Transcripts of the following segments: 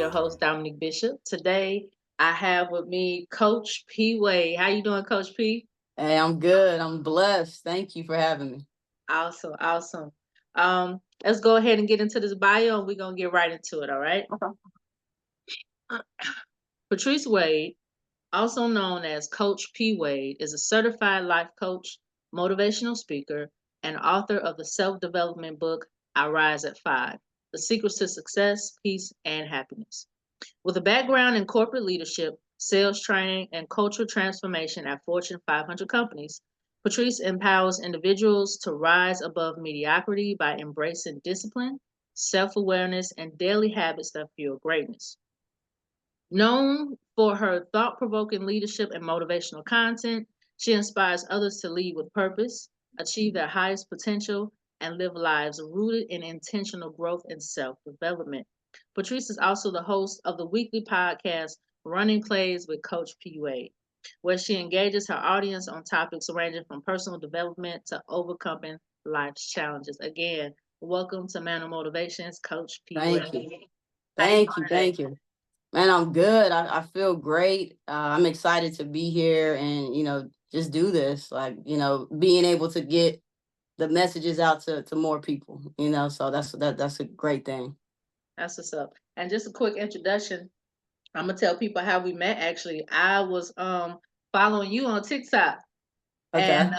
your host, Dominique Bishop. Today, I have with me Coach P. Wade. How you doing, Coach P? Hey, I'm good. I'm blessed. Thank you for having me. Awesome, awesome. Let's go ahead and get into this bio, and we're gonna get right into it. All right. Okay. Patrice Wade, also known as Coach P. Wade, is a certified life coach, motivational speaker, and author of the self-development book I Rise at Five: The Secrets to Success, Peace, and Happiness. With a background in corporate leadership, sales training, and cultural transformation at Fortune 500 companies, Patrice empowers individuals to rise above mediocrity by embracing discipline, self awareness, and daily habits that fuel greatness. Known for her thought provoking leadership and motivational content, she inspires others to lead with purpose, achieve their highest potential, and live lives rooted in intentional growth and self development. Patrice is also the host of the weekly podcast Running Plays with Coach P. Wade, where she engages her audience on topics ranging from personal development to overcoming life's challenges. Again, welcome to Mantle Motivations, Coach P. Thank you. Wade. How you Thank you. doing today? Thank you. Man, I'm good. I feel great. I'm excited to be here and, just do this. Like, being able to get the messages out to more people, so that's a great thing. That's what's up. And just a quick introduction. I'm gonna tell people how we met. Actually, I was following you on TikTok, Okay. and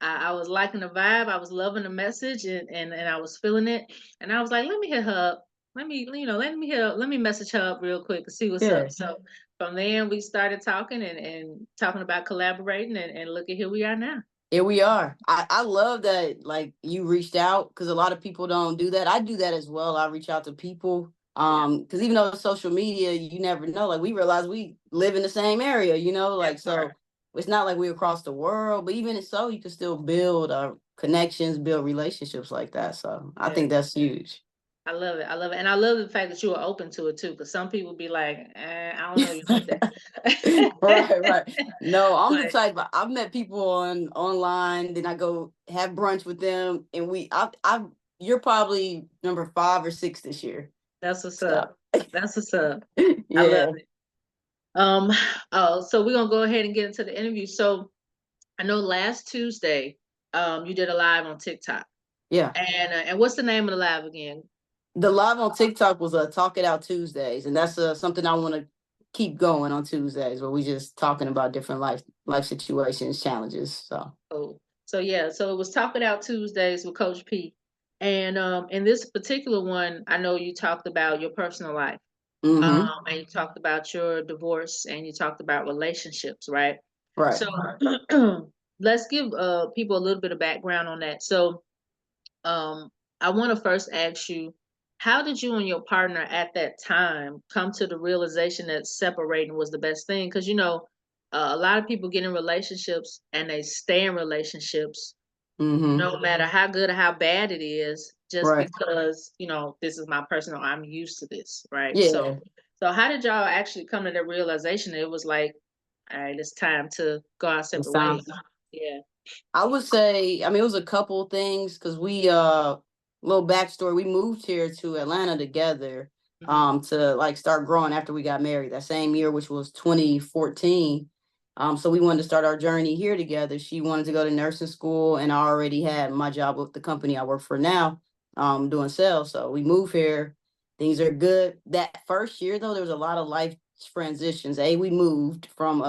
I was liking the vibe. I was loving the message, and I was feeling it. And I was like, let me hit her up. Let me message her up real quick to see what's Yeah. up. So from then we started talking and talking about collaborating, and look at here we are now. Here we are. I love that, like, you reached out because a lot of people don't do that. I do that as well. I reach out to people. Yeah, Because even though it's social media, you never know. Like, we realize we live in the same area, like, that's right. so it's not like we're across the world, but even so, you can still build connections, build relationships like that. So I Yeah. think that's huge. I love it. I love it. And I love the fact that you were open to it too, because some people be like, I don't know you like that. Right, right. No, I'm the But type. I've met people online. Then I go have brunch with them, and you're probably number 5 or 6 this year. that's what's So up. That's what's up. I love yeah, it. Um, oh, so we're gonna go ahead and get into the interview. So I know last Tuesday, you did a live on TikTok. yeah. And what's the name of the live again? The live on TikTok was Talk It Out Tuesdays, and that's something I want to keep going on Tuesdays, where we just talking about different life situations, challenges. So Oh, so yeah, so it was Talk It Out Tuesdays with Coach P. And in this particular one, I know you talked about your personal life. mm-hmm. And you talked about your divorce and you talked about relationships, right? Right. So let's give people a little bit of background on that. So um, I want to first ask you, how did you and your partner at that time come to the realization that separating was the best thing? Because a lot of people get in relationships and they stay in relationships Mm-hmm. no matter how good or how bad it is, just Right. because, this is my personal, I'm used to this, right? Yeah. So how did y'all actually come to that realization that it was like, all right, it's time to go our It's separate time. ways? Yeah. I would say, I mean, it was a couple of things because little backstory, we moved here to Atlanta together Hmm. to like start growing after we got married that same year, which was 2014. So we wanted to start our journey here together. She wanted to go to nursing school, and I already had my job with the company I work for now, doing sales. So we moved here. Things are good. That first year, though, there was a lot of life transitions. We moved from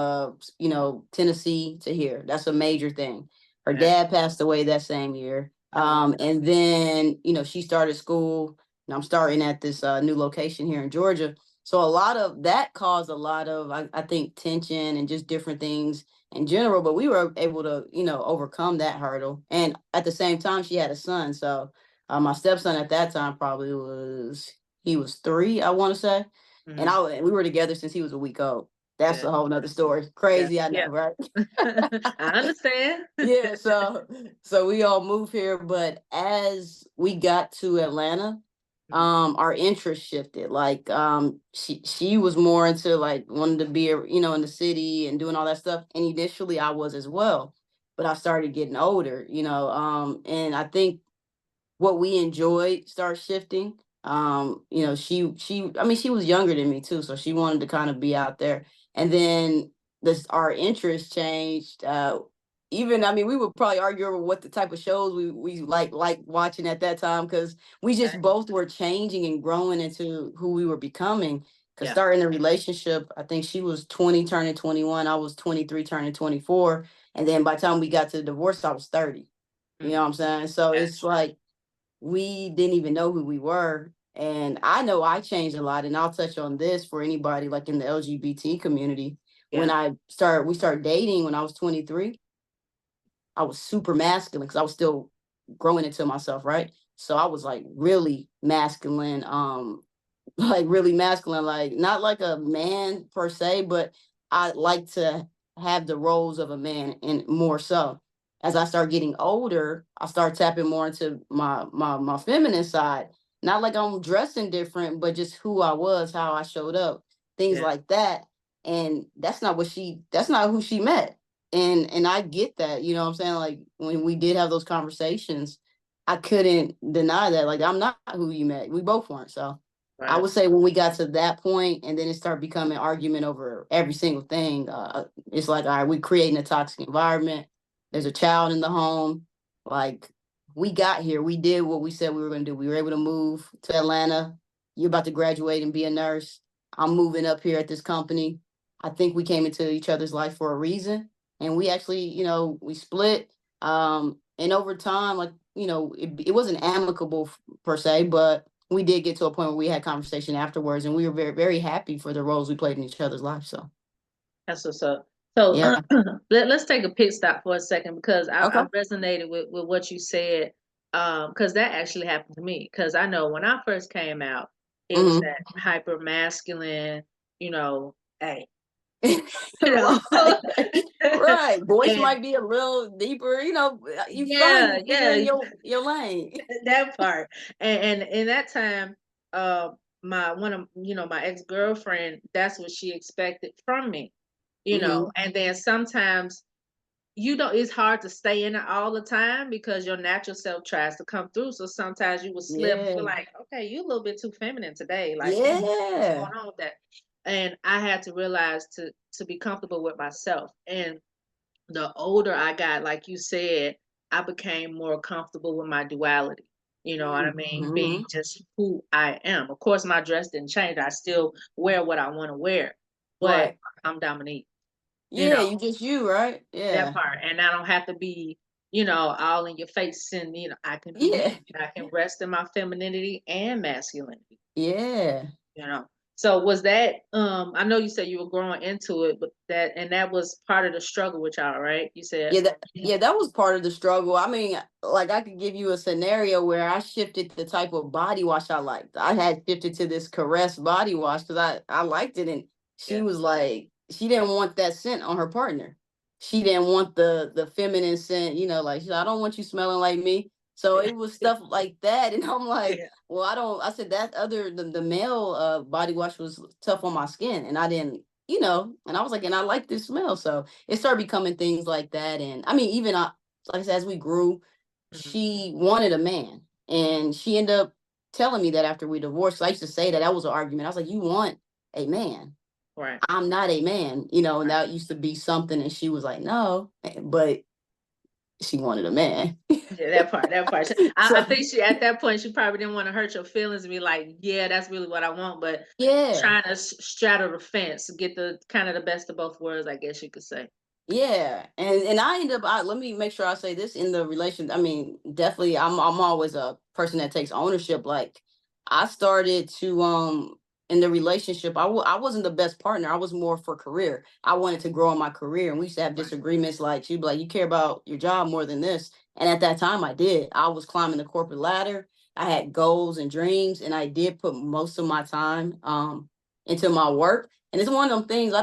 Tennessee to here. That's a major thing. Her Right. dad passed away that same year. Oh, wow. And then, she started school, and I'm starting at this new location here in Georgia. So a lot of that caused a lot of, I think, tension and just different things in general. But we were able to, overcome that hurdle. And at the same time, she had a son. So my stepson at that time he was 3, I want to say. And Hmm. we were together since he was a week old. That's Yeah. a whole nother story. Yeah. Crazy, I know, Yeah. right? I understand. Yeah, so we all moved here, but as we got to Atlanta, Mhm. our interest shifted. Like she was more into like wanting to be in the city and doing all that stuff. And initially I was as well. But I started getting older, and I think what we enjoyed started shifting. I mean, she was younger than me too, so she wanted to kind of be out there. And then our interests changed. Even, I mean, we would probably argue over what the type of shows we like watching at that time, because we just Okay. both were changing and growing into who we were becoming. Because Yeah. starting a relationship, I think she was 20 turning 21, I was 23 turning 24, and then by the time we got to the divorce, I was 30. You know Mhm. what I'm saying? So it's Gotcha. like we didn't even know who we were. And I know I changed a lot. And I'll touch on this for anybody like in the LGBT community. When Yeah. we started dating when I was 23, I was super masculine because I was still growing into myself, right? So I was like really masculine, like really masculine, like not like a man per se, but I like to have the roles of a man, and more so. As I start getting older, I start tapping more into my feminine side. Not like I'm dressing different, but just who I was, how I showed up, things Yeah. like that. And that's not who she met. And I get that, you know what I'm saying? Like when we did have those conversations, I couldn't deny that. Like I'm not who you met. We both weren't. So I Right. would say when we got to that point and then it started becoming argument over every single thing, it's like, all right, we're creating a toxic environment. There's a child in the home. Like we got here, we did what we said we were going to do. We were able to move to Atlanta. You're about to graduate and be a nurse. I'm moving up here at this company. I think we came into each other's life for a reason. And we actually, we split. And over time, like, it wasn't amicable per se, but we did get to a point where we had conversation afterwards, and we were very, very happy for the roles we played in each other's lives. So, That's what's up. So yeah. let's take a pit stop for a second because I Okay. resonated with what you said. Because that actually happened to me. Because I know when I first came out, it was Hmm. that hyper masculine, you know, hey, you know, Right. Right. Voice and might be a little deeper. You yeah, fine. You're yeah, in your lane. that part. And in that time, uh, my ex girlfriend, that's what she expected from me, Hmm. and then sometimes it's hard to stay in it all the time because your natural self tries to come through. So sometimes you will slip and be Yeah. like, okay, you a little bit too feminine today. Like, what's Yeah. going on with that? And I had to realize to be comfortable with myself. And the older I got, like you said, I became more comfortable with my duality. You know what I mean? Being Hmm. just who I am. Of course, my dress didn't change. I still wear what I want to wear, but Right. I'm Dominique. You Yeah. know, You just you, right? that Yeah. part. And I don't have to be, all in your face. And, I can be Yeah. me. I can rest in my femininity and masculinity, Yeah. you know. So was that I know you said you were growing into it, but that was part of the struggle with y'all, right? You said Yeah, that was part of the struggle. I mean, like I could give you a scenario where I shifted the type of body wash I liked. I had shifted to this Caress body wash because I liked it, and she yeah. was like, she didn't want that scent on her partner. She didn't want the feminine scent, like I don't want you smelling like me. So Yeah. it was stuff like that, and I'm like, Yeah. well, I don't. I said that the male body wash was tough on my skin, and I didn't, and I was like, and I like this smell, so it started becoming things like that. And I mean, even like I said, as we grew, Mhm. she wanted a man, and she ended up telling me that after we divorced. 'Cause I used to say that was an argument. I was like, "You want a man? Right. I'm not a man," and that used to be something. And she was like, "No," but she wanted a man. Yeah, that part, that part. I So think she at that point she probably didn't want to hurt your feelings and be like, yeah, that's really what I want, but yeah. trying to straddle the fence, get the kind of the best of both worlds, I guess you could say. Yeah, and I end up. Let me make sure I say this in the relation. I mean, definitely, I'm always a person that takes ownership. Like, I started to in the relationship. I wasn't the best partner. I was more for career. I wanted to grow in my career, and we used to have Right. disagreements. Like she'd be like, "You care about your job more than this," and at that time, I did. I was climbing the corporate ladder. I had goals and dreams, and I did put most of my time into my work. And it's one of them things I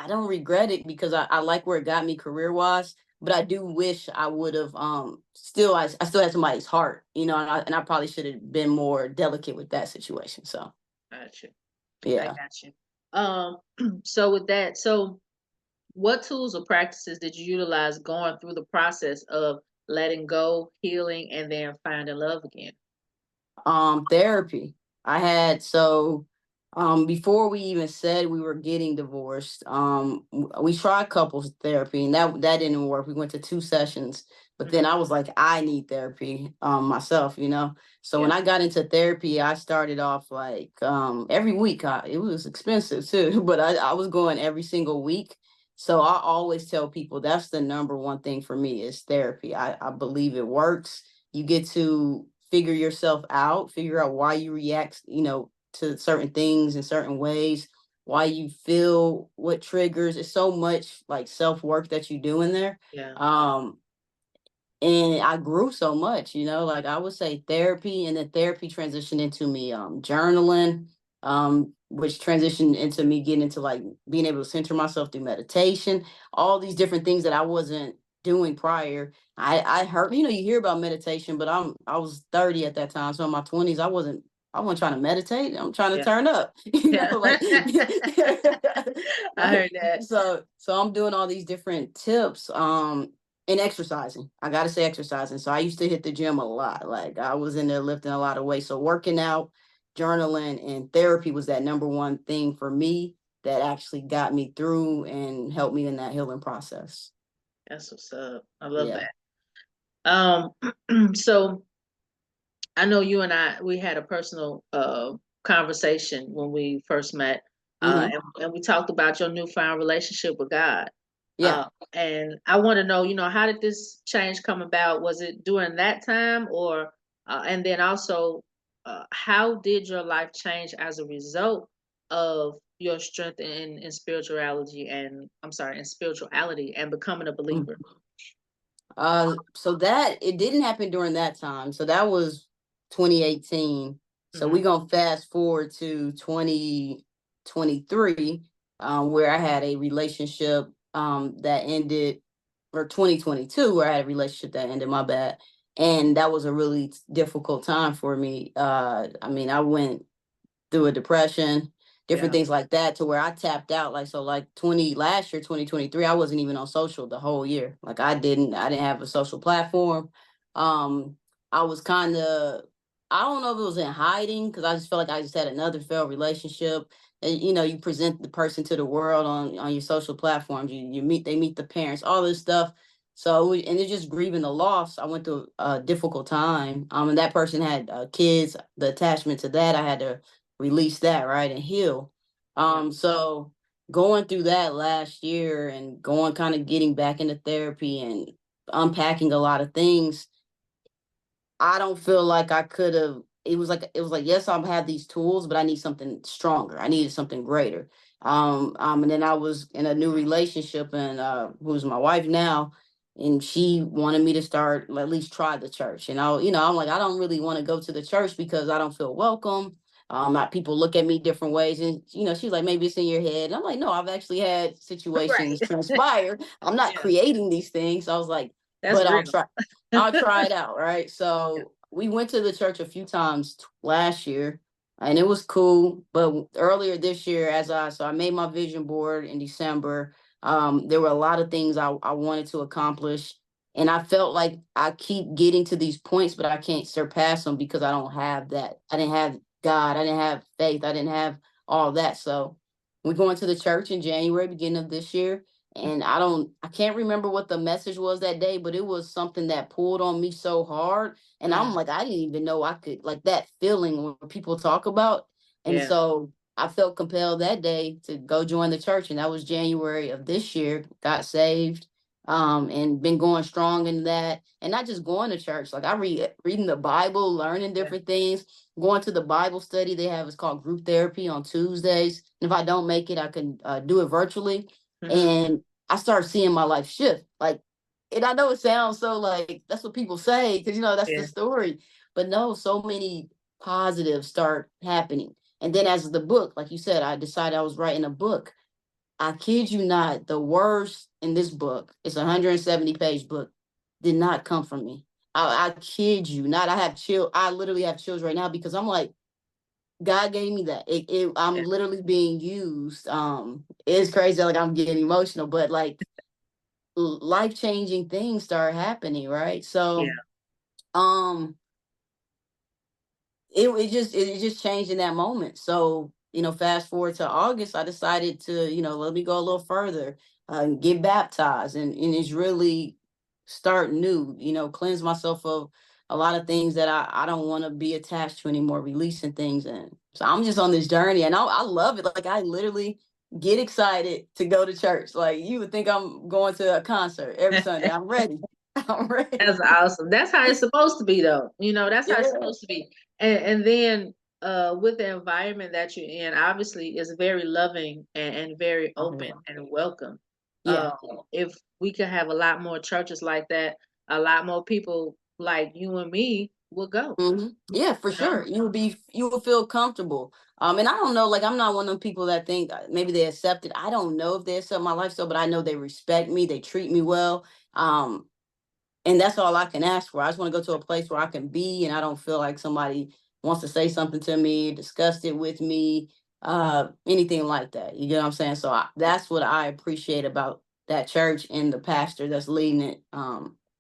don't regret it because I like where it got me career wise, but I do wish I would have I still had somebody's heart, and I probably should have been more delicate with that situation. So Got you. I yeah. got you. Um, so with that, so what tools or practices did you utilize going through the process of letting go, healing, and then finding love again? Therapy. I had before we even said we were getting divorced, we tried couples therapy, and that didn't work. We went to 2 sessions, but then Mhm. I was like, I need therapy myself, you know. So when Yeah. I got into therapy, I started off like every week. It was expensive too, but I was going every single week. So I always tell people that's the number one thing for me is therapy. I believe it works. You get to figure yourself out, figure out why you react, to certain things in certain ways, why you feel what triggers. It's so much like self-work that you do in there. Yeah. And I grew so much, like I would say therapy, and then therapy transitioned into me journaling, which transitioned into me getting into like being able to center myself through meditation, all these different things that I wasn't doing prior. I heard, you hear about meditation, but I was 30 at that time. So in my 20s, I wasn't trying to meditate. I'm trying to Yeah. turn up, Yeah. like I heard that. so I'm doing all these different tips. And exercising. I gotta say exercising. So I used to hit the gym a lot. Like I was in there lifting a lot of weight. So working out, journaling, and therapy was that number one thing for me that actually got me through and helped me in that healing process. That's what's up. I love Yeah. that. So I know you and we had a personal conversation when we first met, Hmm. and we talked about your newfound relationship with God. Yeah. Uh, and I want to know, how did this change come about? Was it during that time, or and then also, how did your life change as a result of your strength in spirituality and in spirituality and becoming a believer? So that it didn't happen during that time. So that was 2018. So Hmm. we gonna fast forward to 2023, where I had a relationship that ended, or 2022, where I had a relationship that ended. My bad, and that was a really difficult time for me. I mean, I went through a depression, different Yeah. things like that, to where I tapped out. Like, so like 20 last year, 2023, I wasn't even on social the whole year. Like I didn't have a social platform. Um, I was kind of, I don't know if it was in hiding, because I just felt like I just had another failed relationship. And you present the person to the world on your social platforms. They meet the parents, all this stuff. So, and it's just grieving the loss. I went through a difficult time. And that person had kids. The attachment to that, I had to release that, right, and heal. Yeah. So going through that last year and going kind of getting back into therapy and unpacking a lot of things, I don't feel like I could have. It was like yes, I've had these tools, but I need something stronger. I needed something greater. And then I was in a new relationship, and who's my wife now, and she wanted me to start at least try the church. And I'm like, I don't really want to go to the church because I don't feel welcome. People look at me different ways, and she's like, maybe it's in your head. And I'm like, no, I've actually had situations Right. transpire. I'm not Yeah. creating these things. So I was like, That's but I'll real. try. I'll try it out, right? Yeah. So we went to the church a few times last year, and it was cool. But earlier this year, I made my vision board in December. There were a lot of things I wanted to accomplish, and I felt like I keep getting to these points, but I can't surpass them because I don't have that. I didn't have God. I didn't have faith. I didn't have all that. So we're going to the church in January, beginning of this year, and I can't remember what the message was that day, but it was something that pulled on me so hard. And I'm Mm. like, I didn't even know I could, like, that feeling when people talk about. And Yeah. so I felt compelled that day to go join the church. And that was January of this year. Got saved, and been going strong in that. And not just going to church, like I reading the Bible, learning Yeah. different things, going to the Bible study they have. It's called group therapy on Tuesdays. And if I don't make it, I can do it virtually. Hmm. And I started seeing my life shift. Like, and I know it sounds so like that's what people say, because that's the Yeah. story. But no, so many positives start happening. And then as the book, like you said, I decided I was writing a book. I kid you not, the words in this book, it's a 170-page book, did not come from me. I kid you not. I literally have chills right now because I'm like, God gave me that. I'm Yeah. literally being used. It's crazy, like I'm getting emotional, but like life changing things start happening, right? Yeah. So, um, it just changed in that moment. So, fast forward to August, I decided to, let me go a little further, get baptized, and it's really start new, cleanse myself of a lot of things that I don't want to be attached to anymore, releasing things. And so I'm just on this journey, and I love it. Like, I literally get excited to go to church. Like, you would think I'm going to a concert every Sunday. I'm ready. I'm ready. That's awesome. That's how it's supposed to be, though. That's how it's Yeah. supposed to be. And then with the environment that you're in, obviously is very loving and very open and welcome. Yeah. If we could have a lot more churches like that, a lot more people like you and me will go. Yeah, for You know? sure. You will feel comfortable. And I don't know, like, I'm not one of them people that think maybe they accept it. I don't know if they accept my lifestyle, but I know they respect me, they treat me well. And that's all I can ask for. I just want to go to a place where I can be, and I don't feel like somebody wants to say something to me, discuss it with me, anything like that. You get what I'm saying? So that's what I appreciate about that church and the pastor that's leading it.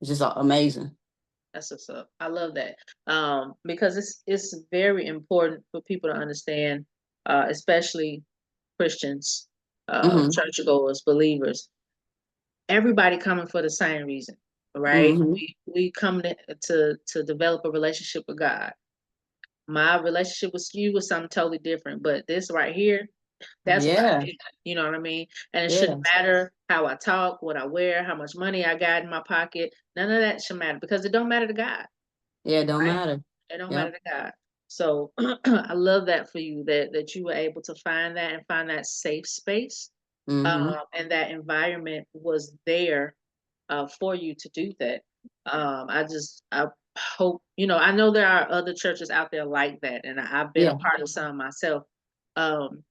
It's just amazing. That's what's up. I love that. Because it's very important for people to understand, especially Christians, Hmm. churchgoers, believers. Everybody coming for the same reason, right? Hmm. We come to develop a relationship with God. My relationship with you was something totally different, but this right here, that's what I Yeah. do. You know what I mean? And it shouldn't Yeah. matter how I talk, what I wear, how much money I got in my pocket. None of that should matter because it don't matter to God, Yeah, it don't right? matter. It don't matter Yep. to God. So I love that for you that you were able to find that and find that safe space, Hmm. and that environment was there for you to do that. I hope, I know there are other churches out there like that, and I've been a Yeah. part of some myself. Um,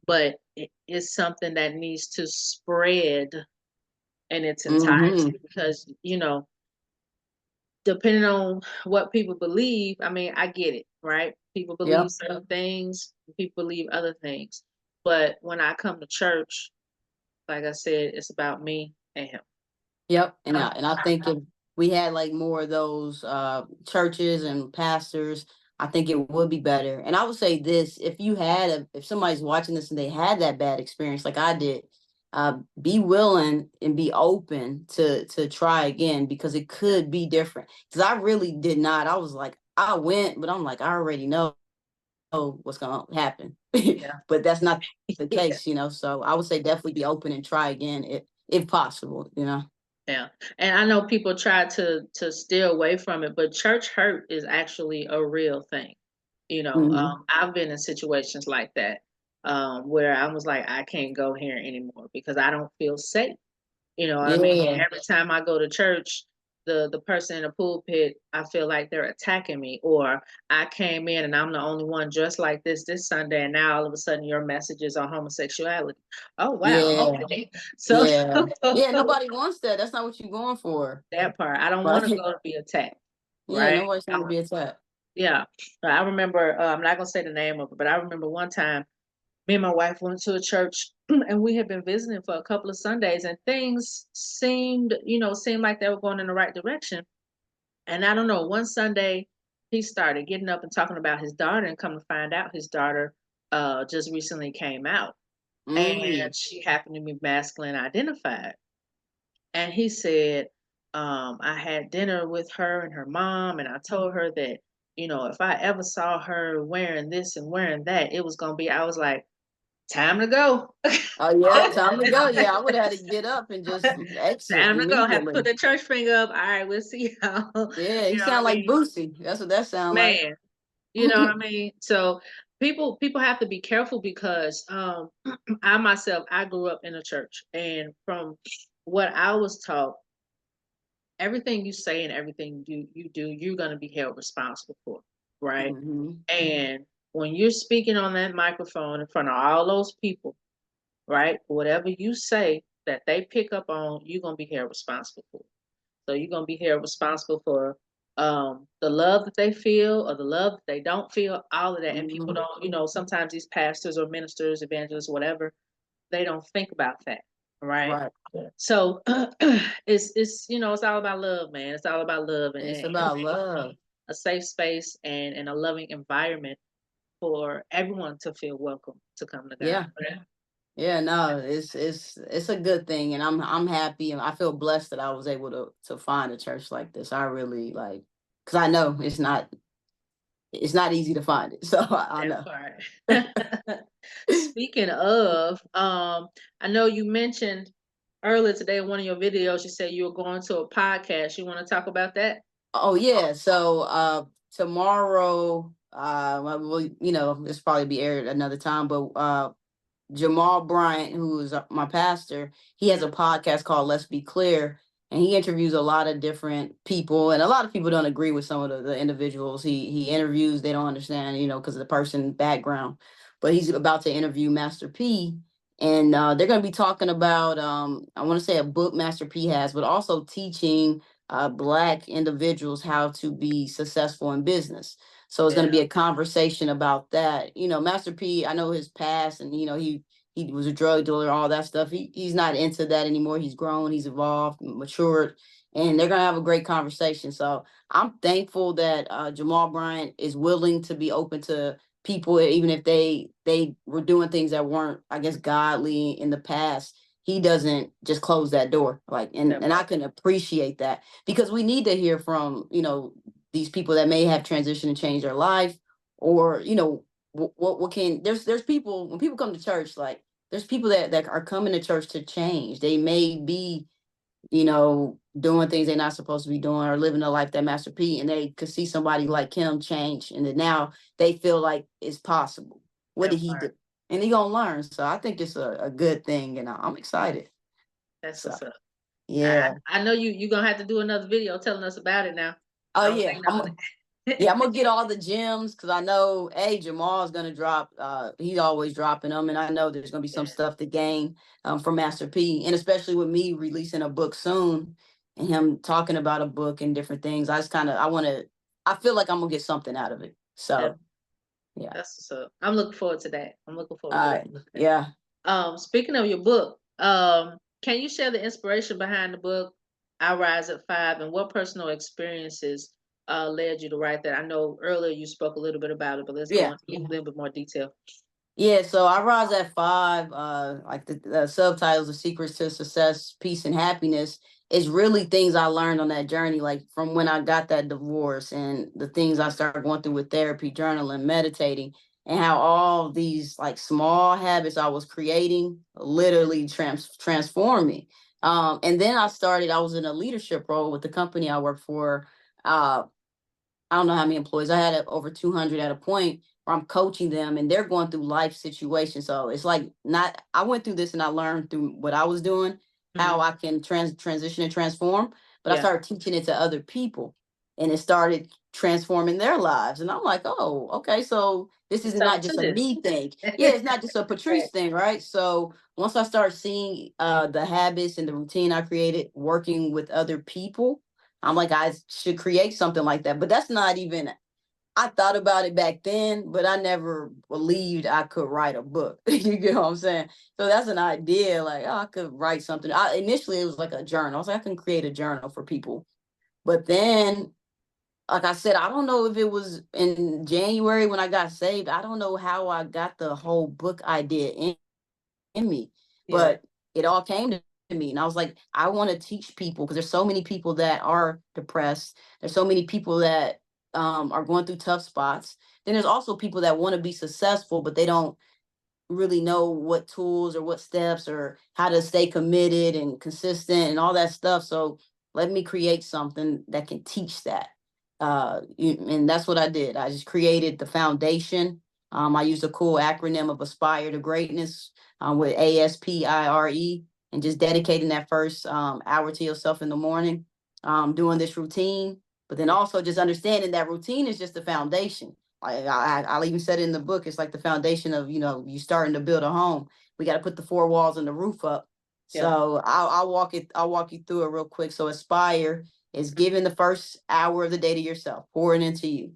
but it is something that needs to spread in its Hmm. entirety because, depending on what people believe, I mean, I get it, right? People believe Yep. certain things, people believe other things. But when I come to church, like I said, it's about me and him. Yep. And Uh, I think if we had like more of those churches and pastors, I think it would be better. And I would say this, if somebody's watching this and they had that bad experience like I did, be willing and be open to try again, because it could be different. Because I really did not. I was like, I went, but I'm like, I already know what's gonna happen. yeah. But that's not the Yeah. case. So I would say definitely be open and try again if possible. Yeah. And I know people try to steer away from it, but church hurt is actually a real thing. Hmm. I've been in situations like that, where I was like, I can't go here anymore because I don't feel safe. You know what I mean? Yeah. Every time I go to church, the person in the pulpit, I feel like they're attacking me, or I came in and I'm the only one dressed like this Sunday, and now all of a sudden your messages are homosexuality. Oh wow, Yeah. okay. So Yeah. Yeah. Nobody wants that. That's not what you're going for. that part, I don't want to Right. go to be attacked, Yeah. right? Nobody's trying to be attacked. Yeah. I remember, I'm not gonna say the name of it, but I remember one time me and my wife went to a church and we had been visiting for a couple of Sundays and things seemed like they were going in the right direction. And I don't know, one Sunday he started getting up and talking about his daughter, and come to find out his daughter just recently came out, Mm. and she happened to be masculine identified. And he said, I had dinner with her and her mom, and I told her that, if I ever saw her wearing this and wearing that, it was gonna be, I was like, time to go. Oh yeah. Time to go. Yeah. I would have had to get up and just exit Time to go. Have to put immediately. the church finger up. All right, we'll see y'all. Yeah. You He know what I sound like mean? Boosie. That's what that sound like. Man, you know what I mean? So people have to be careful because I myself, I grew up in a church, and from what I was taught, everything you say and everything you do, you're gonna be held responsible for, right? Hmm. And when you're speaking on that microphone in front of all those people, right? Whatever you say that they pick up on, you're gonna be held responsible for. So you're gonna be held responsible for the love that they feel or the love that they don't feel, all of that. And people Hmm. don't, sometimes these pastors or ministers, evangelists, whatever, they don't think about that, right? Right. So it's all about love, man. It's all about love, It's and about love. a safe space and a loving environment for everyone to feel welcome to come to God. Yeah. Yeah, no, it's a good thing, and I'm happy, and I feel blessed that I was able to find a church like this. I really like, because I know it's not easy to find it, so I That know. part. Speaking of, I know you mentioned earlier today in one of your videos, you said you were going to a podcast. You want to talk about that? Oh yeah, so tomorrow, well, this probably be aired another time, but Jamal Bryant, who is my pastor, he has a podcast called Let's Be Clear, and he interviews a lot of different people, and a lot of people don't agree with some of the individuals he interviews. They don't understand, because of the person background. But he's about to interview Master P, and they're going to be talking about, I want to say a book Master P has, but also teaching Black individuals how to be successful in business. So it's going to Yeah, be a conversation about that. Master P, I know his past, and he was a drug dealer, all that stuff. He's not into that anymore. He's grown, he's evolved, matured, and they're gonna have a great conversation. So I'm thankful that Jamal Bryant is willing to be open to people, even if they were doing things that weren't, I guess, godly in the past. He doesn't just close that door, like, and that and I part. can appreciate that, because we need to hear from these people that may have transitioned and changed their life, or what can there's people, when people come to church, like, there's people that are coming to church to change. They may be doing things they're not supposed to be doing, or living a life that Master P, and they could see somebody like him change, and then now they feel like it's possible. What That did he do? part. And he gonna learn. So I think it's a good thing, and I'm excited. That's So what's up. I, yeah. I know you gonna have to do another video telling us about it now. Oh I was yeah. waiting on Yeah, it. I'm gonna get all the gems, because I know, hey, Jamal's gonna drop. He's always dropping them, and I know there's gonna be some Yeah, stuff to gain from Master P, and especially with me releasing a book soon, and him talking about a book and different things. I just kind of, I feel like I'm gonna get something out of it. that, So yeah. that's what's up. I'm looking forward to that. I'm looking forward to All that. right. Yeah. Speaking of your book, can you share the inspiration behind the book, I Rise at Five, and what personal experiences led you to write that? I know earlier you spoke a little bit about it, but let's go Yeah. into a little bit more detail. Yeah, so I Rise at Five, like the subtitles, The Secrets to Success, Peace, and Happiness, is really things I learned on that journey, like from when I got that divorce, and the things I started going through with therapy, journaling, meditating, and how all these like small habits I was creating literally transformed me. And then I was in a leadership role with the company I work for. Uh, I don't know how many employees. I had over 200 at a point where I'm coaching them, and they're going through life situations. So it's like, not, I went through this and I learned through what I was doing, Hmm. how I can transition and transform. But I Yeah, started teaching it to other people, and it started transforming their lives. And I'm like, oh, okay. So this there's is something not just to a this. me thing. Yeah, it's not just a Right. Patrice thing, right? So once I start seeing the habits and the routine I created working with other people, I'm like, I should create something like that. But that's not even, I thought about it back then, but I never believed I could write a book. You get what I'm saying? So that's an idea. Like, oh, I could write something. Initially, it was like a journal. I was like, I can create a journal for people. But then, like I said, I don't know if it was in January when I got saved. I don't know how I got the whole book idea in me, Yeah, but it all came to me. And I was like, I want to teach people, because there's so many people that are depressed. There's so many people that are going through tough spots. Then there's also people that want to be successful, but they don't really know what tools or what steps or how to stay committed and consistent and all that stuff. So let me create something that can teach that. And that's what I did. I just created the foundation. I used a cool acronym of Aspire to Greatness, with ASPIRE, and just dedicating that first hour to yourself in the morning, doing this routine. But then also just understanding that routine is just the foundation. I even said it in the book. It's like the foundation of, you starting to build a home. We got to put the four walls and the roof up. yeah. So I'll walk you through it real quick. So Aspire is giving the first hour of the day to yourself, pouring into you.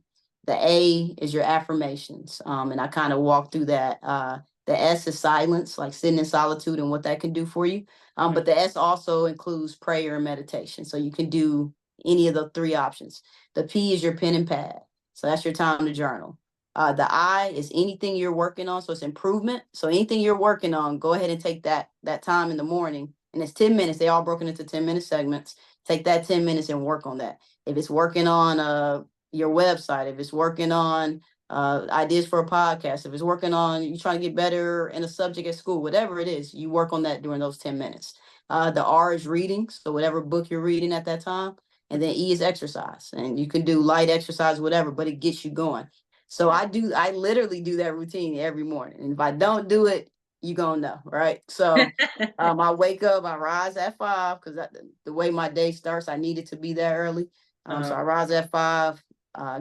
The A is your affirmations. And I kind of walk through that. The S is silence, like sitting in solitude and what that can do for you. Hmm. But the S also includes prayer and meditation. So you can do any of the three options. The P is your pen and pad. So that's your time to journal. The I is anything you're working on. So it's improvement. So anything you're working on, go ahead and take that time in the morning. And it's 10 minutes. They all broken into 10-minute segments. Take that 10 minutes and work on that. If it's working on your website, if it's working on ideas for a podcast, if it's working on you trying to get better in a subject at school, whatever it is, you work on that during those 10 minutes. The R is reading. So whatever book you're reading at that time. And then E is exercise. And you can do light exercise, whatever, but it gets you going. So I literally do that routine every morning. And if I don't do it, you're going to know, right? So I wake up, I rise at 5 because the way my day starts, I need it to be there early. So I rise at 5,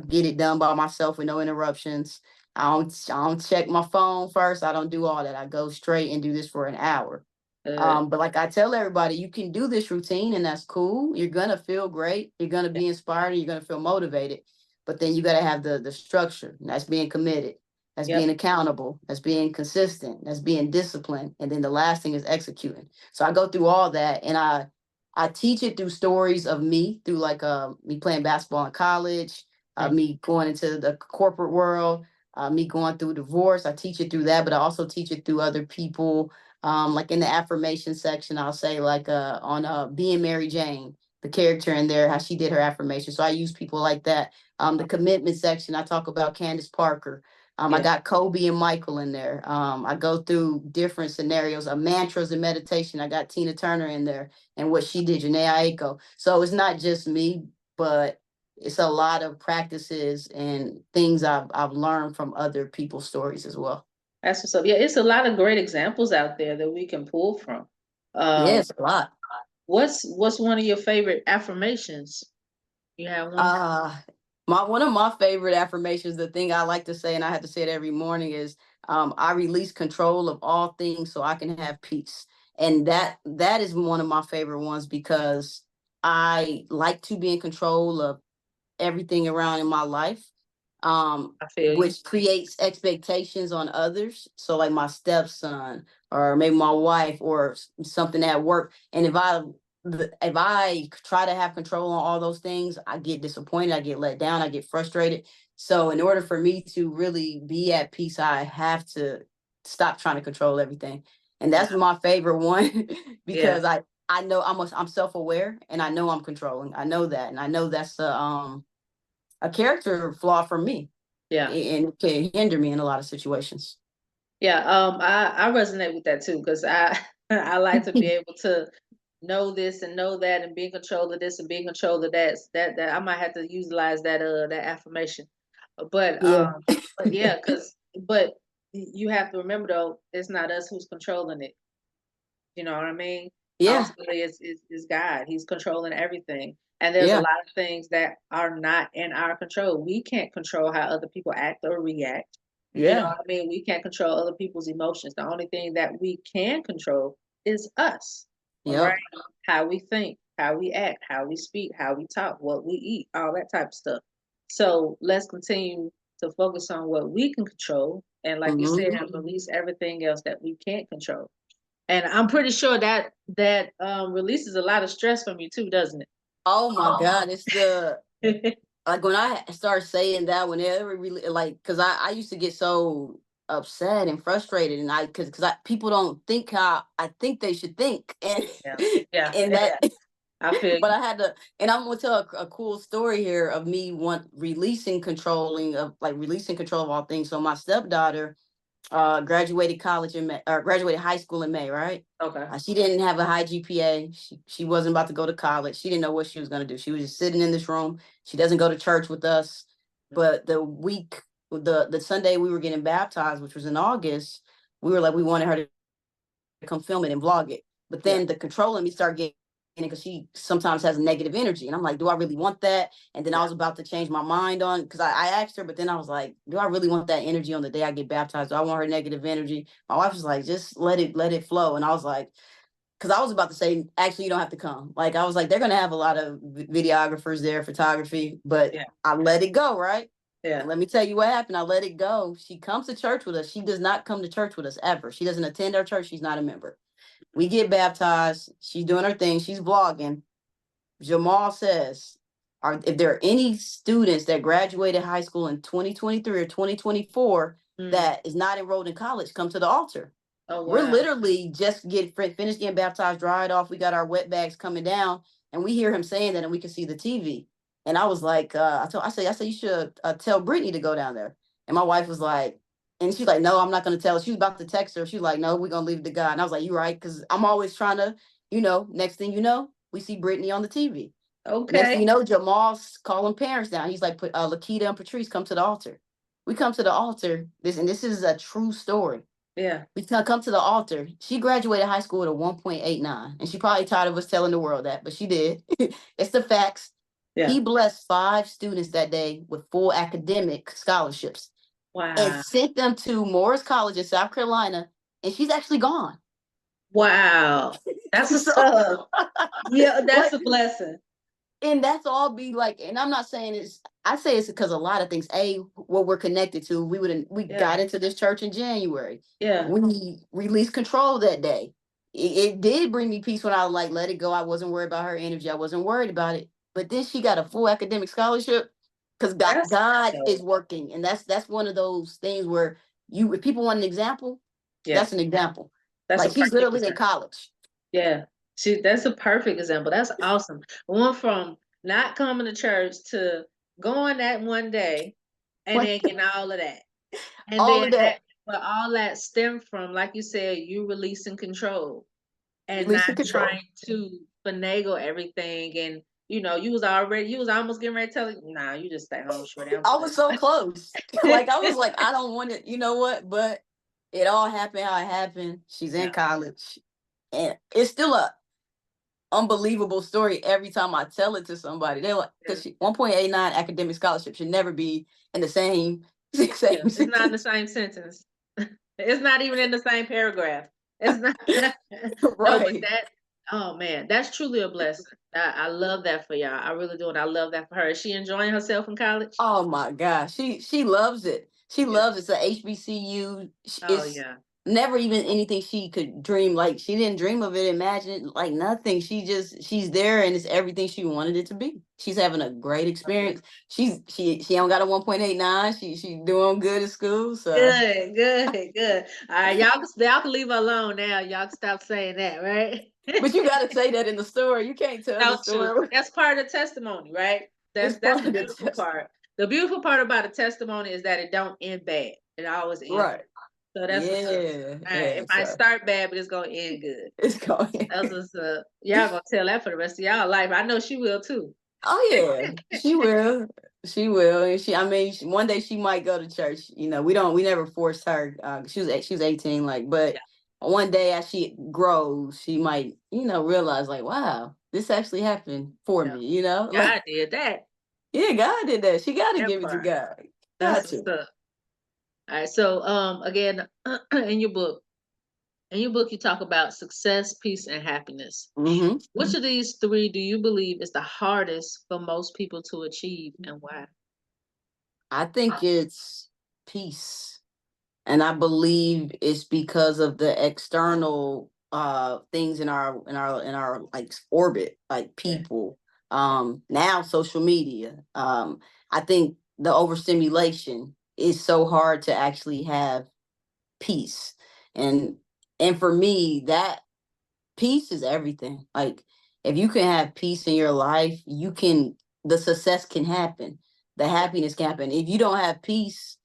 get it done by myself with no interruptions. I don't check my phone first. I don't do all that. I go straight and do this for an hour. But like I tell everybody, you can do this routine and that's cool. You're going to feel great. You're going to be inspired. And you're going to feel motivated. But then you got to have the structure. And that's being committed. That's being accountable. That's being consistent. That's being disciplined. And then the last thing is executing. So I go through all that and I teach it through stories of me, through like me playing basketball in college, me going into the corporate world, me going through divorce. I teach it through that, but I also teach it through other people. Like in the affirmation section, I'll say like on Being Mary Jane, the character in there, how she did her affirmation. So I use people like that. The commitment section, I talk about Candace Parker. I got Kobe and Michael in there. I go through different scenarios of mantras and meditation. I got Tina Turner in there and what she did, Janae Aiko. So it's not just me, but it's a lot of practices and things I've learned from other people's stories as well. That's what's up. Yeah, it's a lot of great examples out there that we can pull from. Yes, a lot. What's one of your favorite affirmations? You have one? One of my favorite affirmations, the thing I like to say, and I have to say it every morning, is I release control of all things so I can have peace. And that is one of my favorite ones because I like to be in control of everything around in my life, which creates expectations on others. So like my stepson or maybe my wife or something at work. And if I try to have control on all those things, I get disappointed, I get let down, I get frustrated. So in order for me to really be at peace, I have to stop trying to control everything. And that's my favorite one because I know I'm self-aware and I know I'm controlling. I know that. And I know that's a character flaw for me. Yeah. And it can hinder me in a lot of situations. Yeah. I resonate with that too, because I I like to be able to know this and know that and be in control of this and be in control of that. That I might have to utilize that affirmation. But but you have to remember though, it's not us who's controlling it. You know what I mean? Yeah. Ultimately, it's God. He's controlling everything. And there's a lot of things that are not in our control. We can't control how other people act or react. You know what I mean? We can't control other people's emotions. The only thing that we can control is us. Right? How we think, how we act, how we speak, how we talk, what we eat, all that type of stuff. So let's continue to focus on what we can control. And like you said, release everything else that we can't control. And I'm pretty sure that releases a lot of stress from you too, doesn't it? Oh my God, it's the like when I start saying that, whenever really like, because I used to get so upset and frustrated, and because people don't think how I think they should think, and and that. I feel but I had to, and I'm gonna tell a cool story here of me releasing control of all things. So my stepdaughter graduated graduated high school in May, right? Okay. She didn't have a high GPA. She wasn't about to go to college. She didn't know what she was going to do. She was just sitting in this room. She doesn't go to church with us. But the Sunday we were getting baptized, which was in August, we were like, we wanted her to come film it and vlog it. But then the control in me started getting, because she sometimes has negative energy. And I'm like, do I really want that? And then I was about to change my mind on, because I asked her, but then I was like, do I really want that energy on the day I get baptized? Do I want her negative energy? My wife was like, just let it flow. And I was like, because I was about to say, actually, you don't have to come. Like, I was like, they're going to have a lot of videographers there, photography, but I let it go, right? Yeah. And let me tell you what happened. I let it go. She comes to church with us. She does not come to church with us ever. She doesn't attend our church. She's not a member. We get baptized. She's doing her thing. She's vlogging. Jamal says, if there are any students that graduated high school in 2023 or 2024 that is not enrolled in college, come to the altar. Oh, We're wow. literally just finished getting baptized, dried off. We got our wet bags coming down, and we hear him saying that, and we can see the TV. And I was like, I said, you should tell Brittany to go down there. And my wife was like, and she's like, no, I'm not going to tell her. She was about to text her. She's like, no, we're going to leave it to God. And I was like, you're right. Because I'm always trying to, next thing you know, we see Brittany on the TV. Next thing you know, Jamal's calling parents down. He's like, Lakita and Patrice, come to the altar. We come to the altar. This is a true story. Yeah. We come to the altar. She graduated high school with a 1.89. And she probably tired of us telling the world that, but she did. It's the facts. Yeah. He blessed 5 students that day with full academic scholarships. Wow. And sent them to Morris College in South Carolina. And she's actually gone. Wow. That's a tough. Yeah, that's a blessing. And that's all be like, and I'm not saying I say it's because a lot of things, what we're connected to, we got into this church in January. Yeah. We released control that day. It did bring me peace when I like let it go. I wasn't worried about her energy. I wasn't worried about it. But then she got a full academic scholarship because God is working. And that's one of those things where if people want an example, that's an example. That's like she's literally in college. Yeah. That's a perfect example. That's awesome. Went from not coming to church to going that one day and then getting all of that. And all of that. But all that stemmed from, like you said, you releasing control and not trying to finagle everything. And you was almost getting ready to tell you, nah, you just stay home, shorty. I was so close. Like I was like, I don't want it. You know what? But it all happened how it happened. She's in college, and it's still a unbelievable story every time I tell it to somebody. They're like, because 1.89 academic scholarship should never be in the same it's not in the same sentence. It's not even in the same paragraph. It's not right. No, oh man, that's truly a blessing. I love that for y'all. I really do, and I love that for her. Is she enjoying herself in college? Oh my gosh, she loves it. She loves it. It's a HBCU. It's never even anything she could dream. Like she didn't dream of it, imagine it, like nothing. She's there, and it's everything she wanted it to be. She's having a great experience. She don't got a 1.89. She doing good at school. So good. All right, y'all can leave her alone now. Y'all can stop saying that, right? But you got to say that in the story. You can't tell the story. That's part of the testimony, right? That's the beautiful part. The beautiful part about a testimony is that it don't end bad. It always ends right. So that's it might start bad, but it's gonna end good. It's going. Y'all gonna tell that for the rest of y'all life. I know she will too. Oh yeah, she will. She will. And one day she might go to church. We never forced her. She was 18. But one day as she grows, she might, realize like, wow, this actually happened for me. God did that. Yeah, God did that. She got to give it to God. That's what's up. All right. So, again, in your book, you talk about success, peace, and happiness. Mm-hmm. Which of these 3 do you believe is the hardest for most people to achieve, and why? I think it's peace, and I believe it's because of the external things in our like orbit, like people. Now social media. I think the overstimulation is so hard to actually have peace. And for me, that peace is everything. Like if you can have peace in your life, the success can happen. The happiness can happen. If you don't have peace,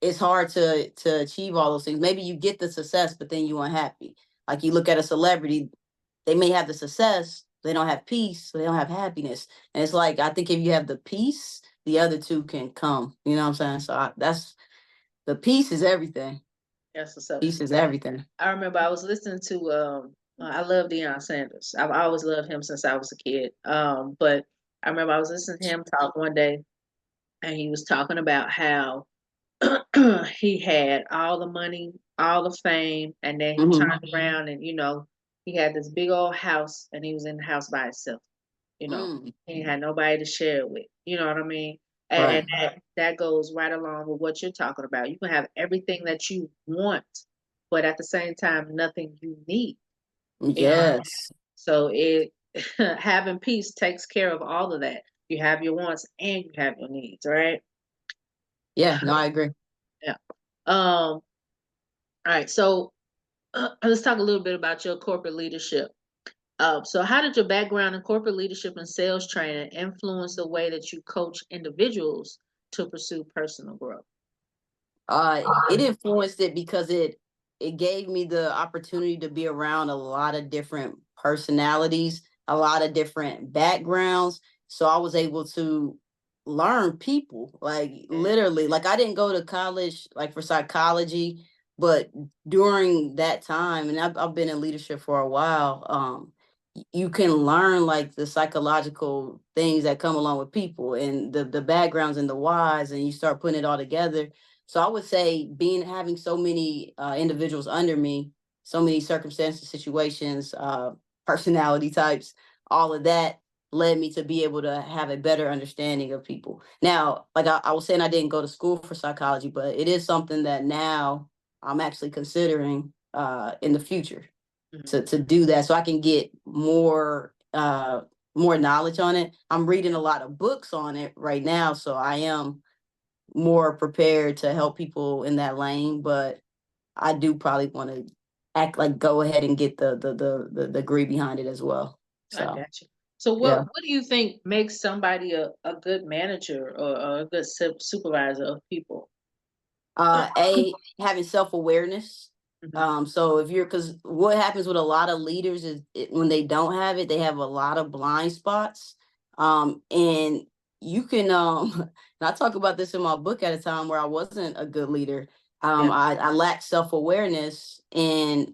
it's hard to achieve all those things. Maybe you get the success, but then you're unhappy. Like you look at a celebrity, they may have the success, they don't have peace, so they don't have happiness. And it's like, I think if you have the peace, the other 2 can come. You know what I'm saying? So the peace is everything. That's what's up. Peace is everything. I remember I was listening to, I love Deion Sanders. I've always loved him since I was a kid. But I remember I was listening to him talk one day, and he was talking about how he had all the money, all the fame, and then he turned around and, he had this big old house, and he was in the house by himself. He had nobody to share it with. You know what I mean? And that goes right along with what you're talking about. You can have everything that you want, but at the same time, nothing you need. Yes. So having peace takes care of all of that. You have your wants and you have your needs, right? Yeah, no, I agree. Yeah. All right. So let's talk a little bit about your corporate leadership. So how did your background in corporate leadership and sales training influence the way that you coach individuals to pursue personal growth? It influenced it because it gave me the opportunity to be around a lot of different personalities, a lot of different backgrounds. So I was able to learn people, like literally. Like I didn't go to college like for psychology, but during that time, and I've been in leadership for a while. You can learn like the psychological things that come along with people and the backgrounds and the whys, and you start putting it all together. So I would say having so many individuals under me, so many circumstances, situations, personality types, all of that led me to be able to have a better understanding of people. Now, like I was saying, I didn't go to school for psychology, but it is something that now I'm actually considering in the future to do that, so I can get more knowledge on it. I'm reading a lot of books on it right now, so I am more prepared to help people in that lane, but I do probably want to go ahead and get the degree behind it as well. I So got you. So yeah. what do you think makes somebody a good manager or a good supervisor of people? Having self-awareness. Mhm. So if you're, because what happens with a lot of leaders is when they don't have it, they have a lot of blind spots. And you can, and I talk about this in my book at a time where I wasn't a good leader. Yeah. I lacked self-awareness, and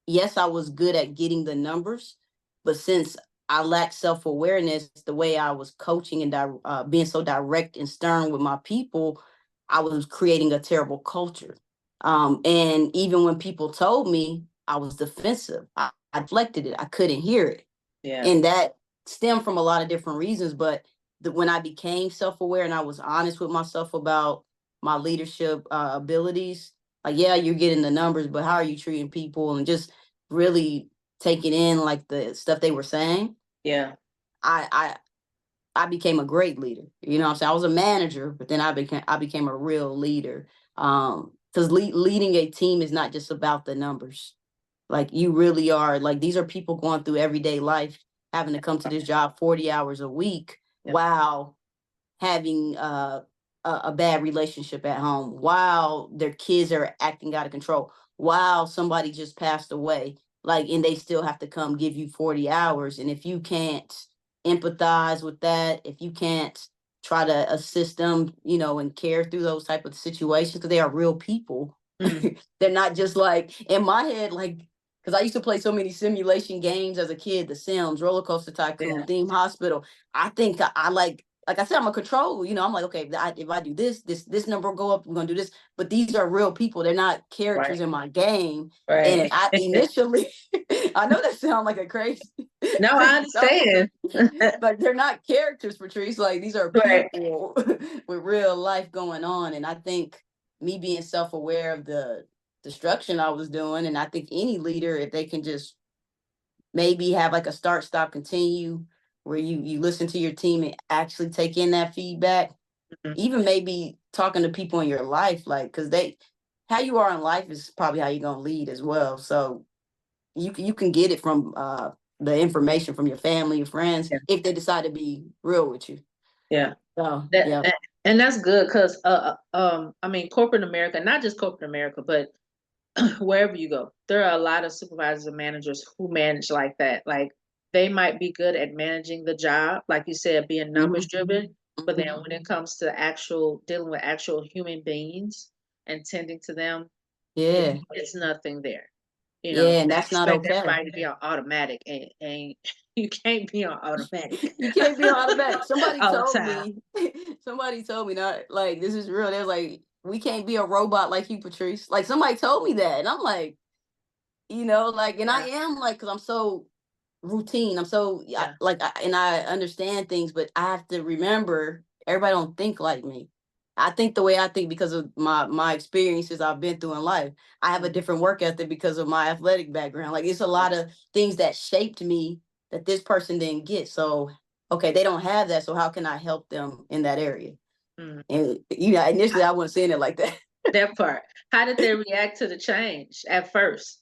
yes, I was good at getting the numbers, but since I lacked self awareness, the way I was coaching and being so direct and stern with my people, I was creating a terrible culture. And even when people told me, I was defensive. I deflected it. I couldn't hear it, Yeah. and that stemmed from a lot of different reasons. But when I became self aware and I was honest with myself about my leadership abilities, like, yeah, you're getting the numbers, but how are you treating people, and just really taking in like the stuff they were saying, Yeah. I I I became a great leader. You know what I'm saying? I was a manager, but then I became a real leader. Because leading a team is not just about the numbers. Like you really are, like these are people going through everyday life, having to come to this job 40 hours a week Yeah. while having a bad relationship at home, while their kids are acting out of control, while somebody just passed away, like, and they still have to come give you 40 hours. And if you can't empathize with that, if you can't try to assist them, and care through those type of situations, because they are real people. Mm. They're not just like in my head, like, because I used to play so many simulation games as a kid, The Sims, Roller Coaster Tycoon, Yeah. Theme Hospital. I think I like I said, I'm a control. I'm like, okay, if I do this number will go up. We're gonna do this. But these are real people. They're not characters Right. in my game. And Right. I initially, I know that sounds like a crazy No, thing I to say, understand. but they're not characters, Patrice. Like these are Right. people with real life going on. And I think me being self-aware of the destruction I was doing, and I think any leader, if they can just maybe have like a start, stop, continue, where you listen to your team and actually take in that feedback, Mhm. even maybe talking to people in your life, like, because how you are in life is probably how you're going to lead as well. So you can get it from the information from your family, your friends, Yeah. if they decide to be real with you. Yeah. So That, yeah. that and that's good because I mean corporate America, not just corporate America, but wherever you go, there are a lot of supervisors and managers who manage like that. Like they might be good at managing the job, like you said, being numbers Mhm. driven. But then Mhm. when it comes to actual dealing with actual human beings and tending to them, Yeah. it's nothing there. Yeah, and They that's not expect okay. everybody to be on automatic, and you can't be on automatic You can't be automatic. Somebody all the told time. me, somebody told me, not like this is real. They was like, we can't be a robot like you, Patrice. Like somebody told me that, and I'm like, like, and I Yeah, am like, because I'm so routine. I'm so yeah, and I understand things, but I have to remember everybody don't think like me. I think the way I think because of my experiences I've been through in life. I have a mhm, different work ethic because of my athletic background. Like it's a lot of things that shaped me that this person didn't get. So okay, they don't have that, so how can I help them in that area? Mm. And initially I wasn't saying it like that. That part. How did they react to the change at first?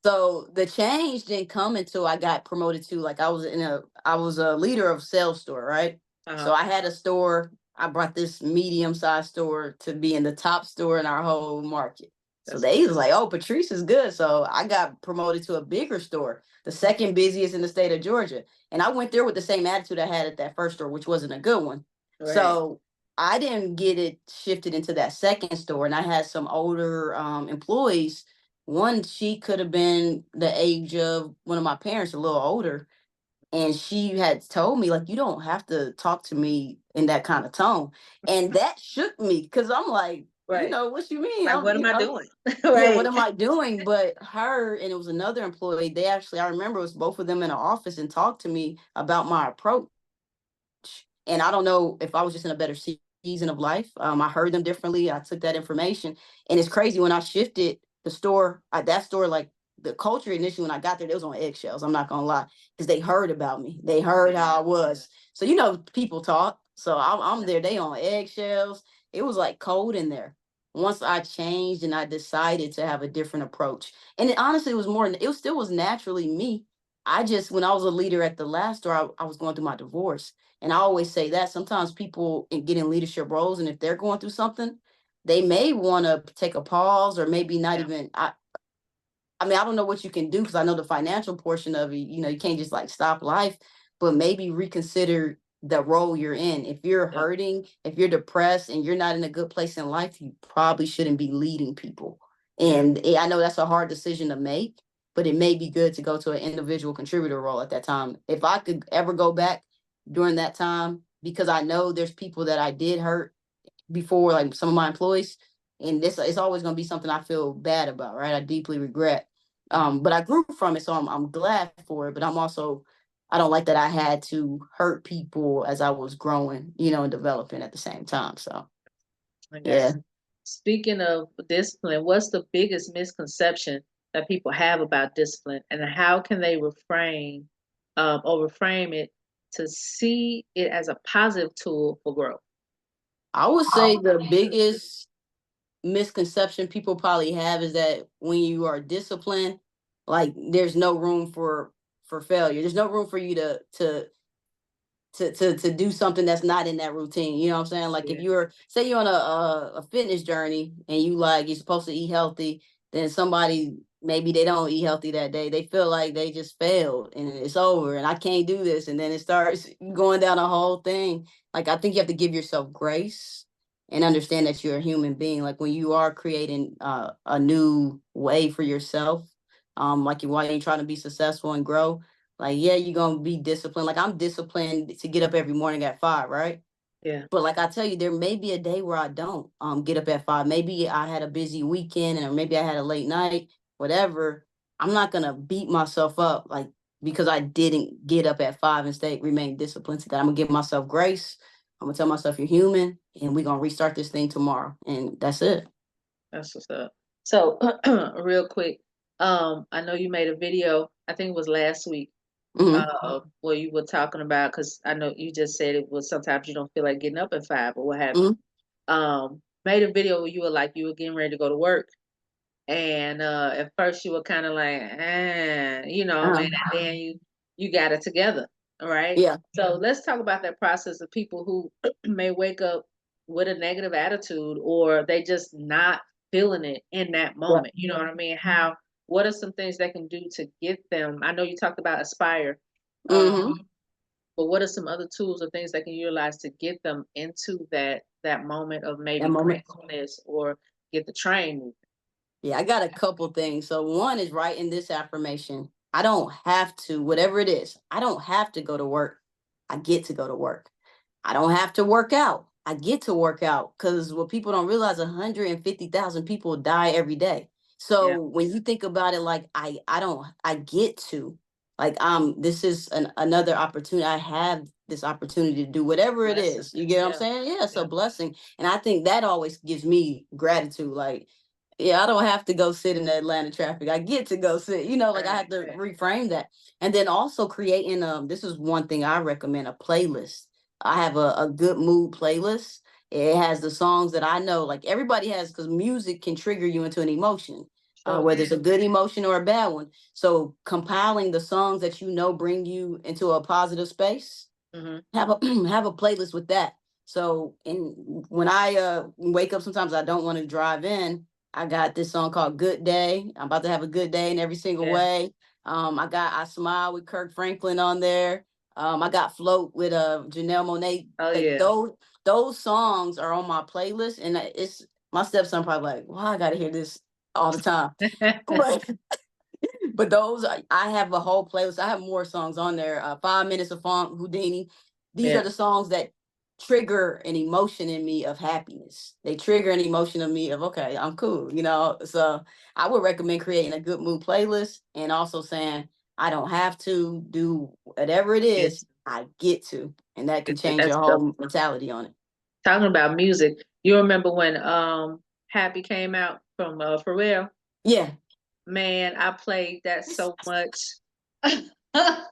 So the change didn't come until I got promoted to, like, I was a leader of sales store, right? So Uh-huh. I had a store. I brought this medium-sized store to be in the top store in our whole market. So That's they good. was like, "Oh, Patrice is good." So I got promoted to a bigger store, the second busiest in the state of Georgia. And I went there with the same attitude I had at that first store, which wasn't a good one. Right. So I didn't get it shifted into that second store, and I had some older employees. One, she could have been the age of one of my parents, a little older, and she had told me, like, you don't have to talk to me in that kind of tone. And that shook me, because I'm like, Right. what you mean? Like, what am I doing? Yeah, what Right. am I doing? But her, and it was another employee, they actually, I remember it was both of them in the office and talked to me about my approach. And I don't know if I was just in a better season of life. I heard them differently. I took that information, and it's crazy when I shifted the store. That store, like, the culture initially when I got there, they was on eggshells. I'm not gonna lie, because they heard about me. They heard how I was. So people talk. So I'm there. They on eggshells. It was like cold in there. Once I changed and I decided to have a different approach, and it honestly was more. It still was naturally me. I just, when I was a leader at the last store, I was going through my divorce. And I always say that sometimes people get in leadership roles, and if they're going through something, they may want to take a pause, or maybe not Yeah. even. I mean, I don't know what you can do, because I know the financial portion of it. You can't just like stop life, but maybe reconsider the role you're in. If you're Yeah. hurting, if you're depressed, and you're not in a good place in life, you probably shouldn't be leading people. Yeah. And I know that's a hard decision to make, but it may be good to go to an individual contributor role at that time. If I could ever go back during that time, because I know there's people that I did hurt before, like some of my employees, and this it's always going to be something I feel bad about, right? I deeply regret. Mhm. But I grew from it, so I'm glad for it. But I don't like that I had to hurt people as I was growing, and developing at the same time. So I got yeah. you. Speaking of discipline, what's the biggest misconception that people have about discipline, and how can they or reframe it to see it as a positive tool for growth? I would say the biggest misconception people probably have is that when you are disciplined, like, there's no room for failure. There's no room for you to do something that's not in that routine. You know what I'm saying? Like, if Yeah. you're, say you're on a fitness journey, and you're supposed to eat healthy, then somebody, maybe they don't eat healthy that day. They feel like they just failed and it's over and I can't do this. And then it starts going down a whole thing. Like, I think you have to give yourself grace and understand that you're a human being. Like, when you are creating a new way for yourself, like, while you're trying to be successful and grow, like, yeah, you're gonna be disciplined. Like, I'm disciplined to get up every morning at 5, right? Yeah. But like I tell you, there may be a day where I don't get up at 5. Maybe I had a busy weekend, or maybe I had a late night, whatever. I'm not gonna beat myself up, like, because I didn't get up at 5 and remain disciplined to that. I'm gonna give myself grace. I'm gonna tell myself you're human, and we're gonna restart this thing tomorrow. And that's it. That's what's up. So, real quick, I know you made a video, I think it was last week, Hmm. where you were talking about, because I know you just said it was sometimes you don't feel like getting up at 5 or what have you. Hmm. Made a video where you were getting ready to go to work. And at first you were kind of like, Uh, and then you got it together. All right. yeah. So let's talk about that process of people who may wake up with a negative attitude, or they just not feeling it in that Yeah. moment. You know what I mean? What are some things they can do to get them? I know you talked about Aspire, Hmm. but what are some other tools or things they can utilize to get them into that moment of That maybe moment. gratefulness, or get the train moving? Yeah, I got a couple things. So one is writing this affirmation. I don't have to, whatever it is, I don't have to go to work. I get to go to work. I don't have to work out. I get to work out, because what people don't realize, 150,000 people die every day. Yeah. So when you think about it, like, I don't, I get to, like, this is another opportunity. I have this opportunity to do whatever it Blessing. is. You get what I'm Yeah. saying? Yeah, it's a Yeah. blessing. And I think that always gives me gratitude. Like, Yeah, I don't have to go sit in the Atlanta traffic. I get to go sit, like I Right, have to right. reframe that. And then also creating this is one thing I recommend, a playlist. I have a good mood playlist. It has the songs that I know, like everybody has, because music can trigger you into an emotion, Sure whether it's a can. good emotion or a bad one. So compiling the songs that bring you into a positive space, Hmm. have a have a playlist with that. So when I wake up, sometimes I don't want to drive in. I got this song called Good Day. I'm about to have a good day in every single Yeah. way. I Smile with Kirk Franklin on there. I got Float with Janelle Monáe. Oh Like yeah. those songs are on my playlist, and it's my stepson probably like, "Why I gotta hear this all the time?" But those I have a whole playlist. I have more songs on there. 5 Minutes of Funk, Houdini. These are Yeah. the songs that trigger an emotion in me of happiness. They trigger an emotion in me of, okay, I'm cool. So I would recommend creating a good mood playlist, and also saying I don't have to do whatever it Get is. I get to, and that can change that's your dope. whole mentality on it. Talking about music, you remember when Happy came out from Pharrell? Yeah. Man, I played that so much. I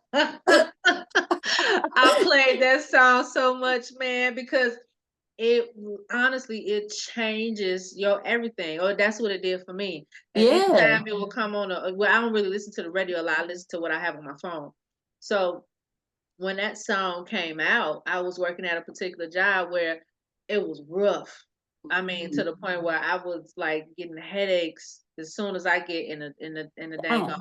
played that song so much, man, because honestly it changes your everything. Or that's what it did for me. And Yeah. anytime it will come on, well, I don't really listen to the radio a lot. I listen to what I have on my phone. So when that song came out, I was working at a particular job where it was rough. I mean, to Mhm. the point where I was like getting headaches as soon as I get in the dang Damn.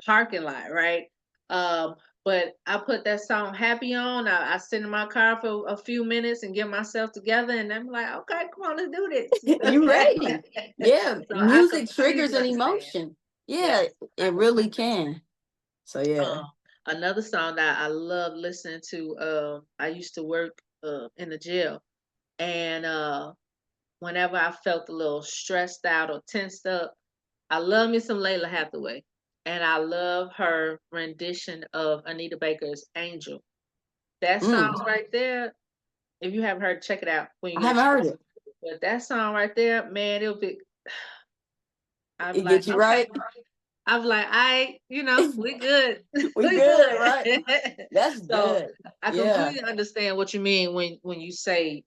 parking lot, right? Um, but I put that song Happy on. I sit in my car for a few minutes and get myself together, and I'm like, okay, come on, let's do You this. ready? Yeah, So I music triggers completely an understand. emotion. Yeah, Yes, I it really completely understand. can. So yeah. Um, Another song that I love listening to, I used to work in the jail, and whenever I felt a little stressed out or tensed up, I love me some Layla Hathaway, and I love her rendition of Anita Baker's Angel. That song Mm, right there, if you haven't heard, check it out when you I get a haven't heard chance. it. But that song right there, man, it'll be. I'm It like, gets you okay. right. I'm like, we good. We We good, right? good. That's So good. I Yeah. completely understand what you mean when you say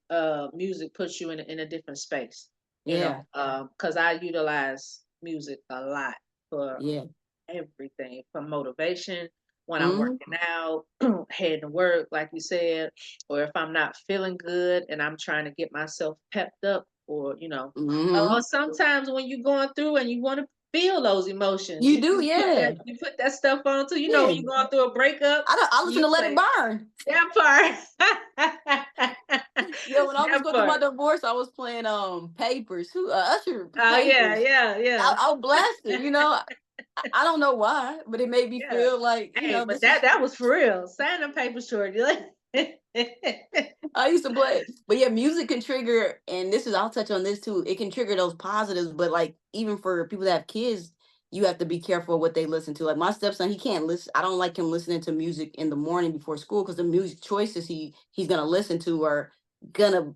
music puts you in a different space, Yeah. because I utilize music a lot for Yeah. everything from motivation when I'm Mm-hmm. working out, heading to work, like you said, or if I'm not feeling good and I'm trying to get myself pepped up, or Mm-hmm. sometimes when you're going through and you want to feel those emotions, You you do, just yeah. you put that stuff on too. When Yeah. you're going through a breakup, I listen you to Let It play Burn. that part. Yeah, when I was That going through my part. divorce, I was playing Papers. Who Usher Oh yeah, Papers. yeah, yeah, I'll blast it. I don't know why, but it made me yeah. feel like, Hey, but this that is that was for real. Sign them papers short. I used to play it. But yeah, music can trigger, and I'll touch on this too. It can trigger those positives, but like even for people that have kids, you have to be careful what they listen to. Like my stepson, he can't listen. I don't like him listening to music in the morning before school because the music choices he's gonna listen to are gonna